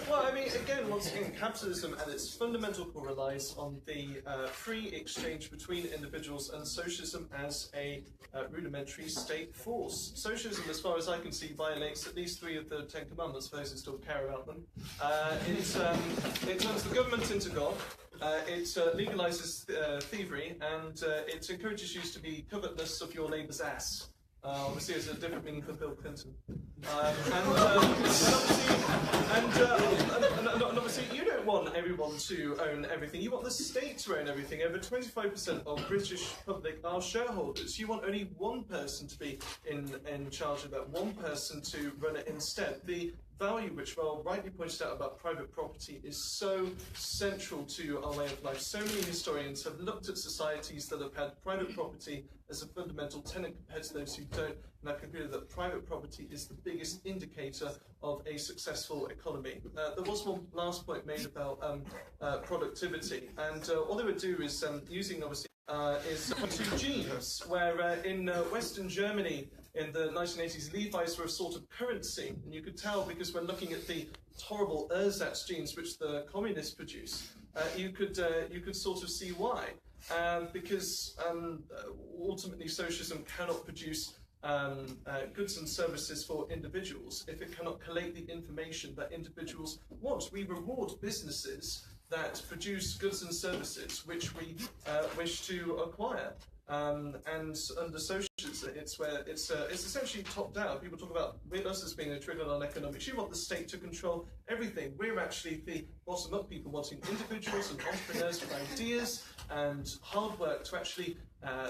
Well, I mean, again, once again, capitalism at its fundamental core relies on the free exchange between individuals and socialism as a rudimentary state force. Socialism, as far as I can see, violates at least 3 of the 10 commandments, for those who still care about them. It turns the government into God. It legalizes thievery, and it encourages you to be covetless of your neighbour's ass. Obviously, it's a different meaning for Bill Clinton. And obviously, you don't want everyone to own everything. You want the state to own everything. Over 25% of British public are shareholders. You want only one person to be in charge of that, one person to run it instead. The value, which Val rightly pointed out about private property, is so central to our way of life. So many historians have looked at societies that have had private property as a fundamental tenet compared to those who don't, and I've concluded that private property is the biggest indicator of a successful economy. There was one last point made about productivity, and all they would do is using, obviously, is 2 genes, where in Western Germany in the 1980s, Levi's were a sort of currency, and you could tell because when looking at the horrible ersatz genes which the communists produce, you could sort of see why. Because ultimately socialism cannot produce goods and services for individuals if it cannot collate the information that individuals want. We reward businesses that produce goods and services which we wish to acquire. And under socialism, it's essentially top down. People talk about us as being a trigger on economics. You want the state to control everything. We're actually the bottom up people, wanting individuals and entrepreneurs with ideas and hard work to actually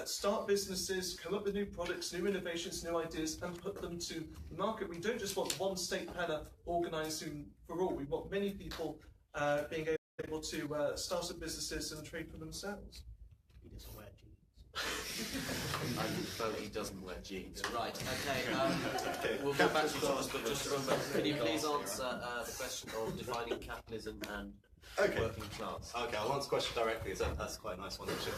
start businesses, come up with new products, new innovations, new ideas, and put them to the market. We don't just want one state planner organising for all. We want many people being able to start up businesses and trade for themselves. He doesn't wear jeans. Right, okay. We'll go back to Thomas, but just for a moment, can you please answer the question of defining capitalism and working class? Okay, I'll answer the question directly. That's quite a nice one, actually.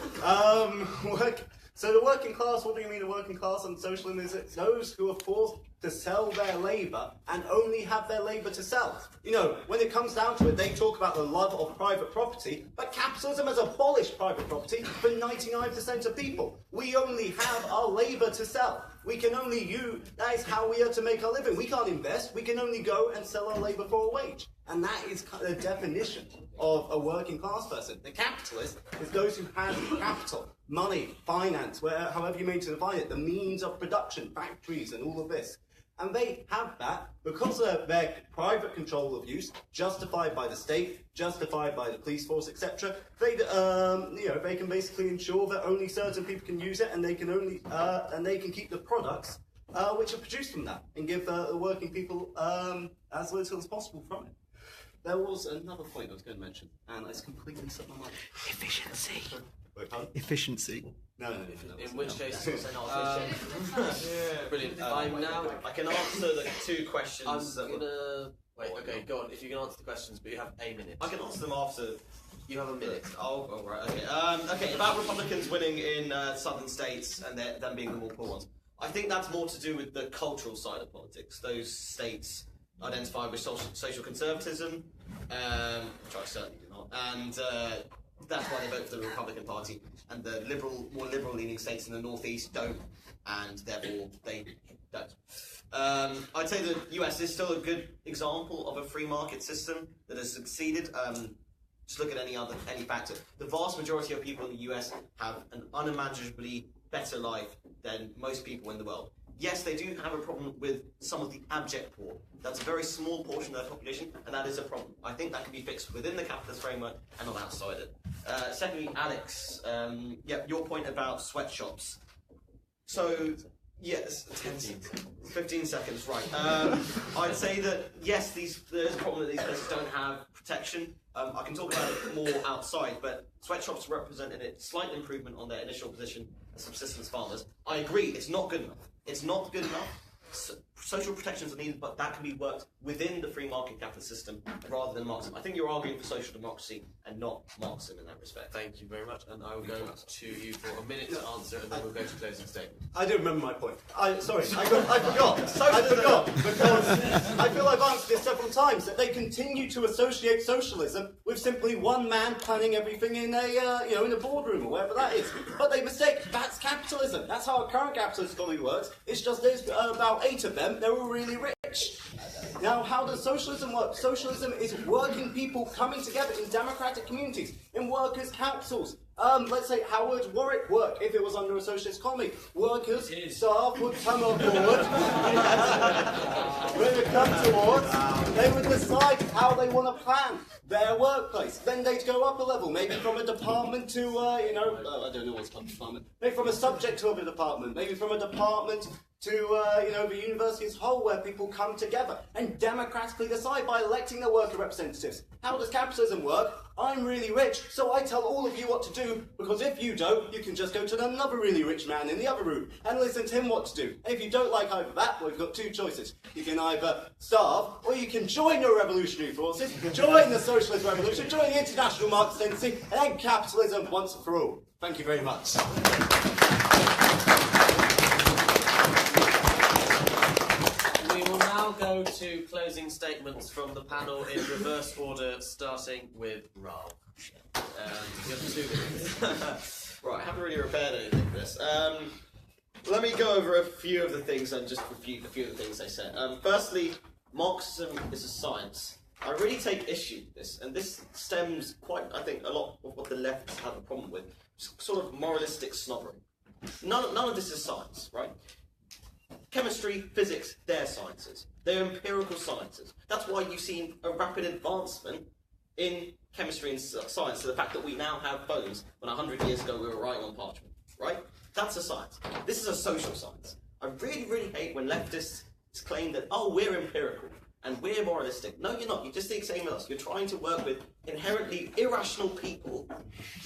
So the working class, what do you mean the working class and socialism? Is it those who are forced to sell their labour and only have their labour to sell. You know, when it comes down to it, they talk about the love of private property, but capitalism has abolished private property for 99% of people. We only have our labour to sell. We can only use, that is how we are to make our living. We can't invest, we can only go and sell our labour for a wage. And that is the definition of a working class person. The capitalist is those who have capital, money, finance, however you mean to define it, the means of production, factories and all of this. And they have that because of their private control of use, justified by the state, justified by the police force, etc. They, they can basically ensure that only certain people can use it, and they can only they can keep the products which are produced from that, and give the working people as little as possible from it. There was another point I was going to mention, and it's completely slipped my mind. Efficiency. Wait, pardon? Efficiency. No. In which case, brilliant. I can answer the two questions. Wait, okay, go on. If you can answer the questions, but you have a minute. I can answer them after. You have a minute. Oh, right, okay. Okay, about Republicans winning in southern states and them being the more poor ones. I think that's more to do with the cultural side of politics. Those states identify with social conservatism, which I certainly do not, and that's why they vote for the Republican Party, and the more liberal-leaning states in the northeast don't, and therefore they don't. I'd say the US is still a good example of a free market system that has succeeded. Just look at any factor. The vast majority of people in the US have an unimaginably better life than most people in the world. Yes, they do have a problem with some of the abject poor. That's a very small portion of their population, and that is a problem. I think that can be fixed within the capitalist framework and not outside it. Secondly, Alex, your point about sweatshops. So, yes, 15 seconds, right. I'd say that, yes, there's a problem that these places don't have protection. I can talk about it more outside, but sweatshops represented a slight improvement on their initial position as subsistence farmers. I agree, it's not good enough. It's not good enough. Social protections are needed, but that can be worked within the free market capitalist system rather than Marxism. I think you're arguing for social democracy and not Marxism in that respect. Thank you very much, and I will go to you for a minute to answer, and then we'll go to closing statement. I do remember my point. I forgot because I feel I've answered this several times, that they continue to associate socialism with simply one man planning everything in a in a boardroom or wherever that is. But they mistake. That's capitalism. That's how our current capitalist economy works. It's just there's about 8 of them. They're all really rich. Now, how does socialism work? Socialism is working people coming together in democratic communities, in workers' councils. Let's say how would Warwick work if it was under a socialist economy? Workers, staff would come on board. When it comes towards, they would decide how they want to plan their workplace. Then they'd go up a level, maybe from a department to, I don't know what's called department. Maybe from a subject to a department. Maybe from a department to, the university as a whole, where people come together and democratically decide by electing their worker representatives. How does capitalism work? I'm really rich, so I tell all of you what to do, because if you don't, you can just go to another really rich man in the other room and listen to him what to do. And if you don't like either that, well, you've got 2 choices. You can either starve, or you can join your revolutionary forces, join the socialist revolution, join the international Marxist tendency, and end capitalism once and for all. Thank you very much. We will now go to closing statements from the panel in reverse order, starting with Ralph. You have 2 minutes. Right, I haven't really prepared anything for this. Let me go over a few of the things and just refute a few of the things they said. Firstly, Marxism is a science. I really take issue with this, and this stems I think, a lot of what the left have a problem with. Sort of moralistic snobbery. None of this is science, right? Chemistry, physics, they're sciences. They're empirical sciences. That's why you've seen a rapid advancement in chemistry and science, to the fact that we now have phones, when 100 years ago we were writing on parchment, right? That's a science. This is a social science. I really, really hate when leftists claim that, oh, we're empirical and we're moralistic. No, you're not. You're just the same as us. You're trying to work with inherently irrational people,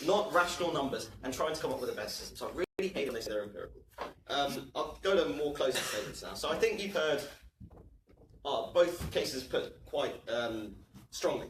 not rational numbers, and trying to come up with a better system. So I really hate when they say they're empirical. I'll go to more closing statements now. So I think you've heard both cases put quite strongly.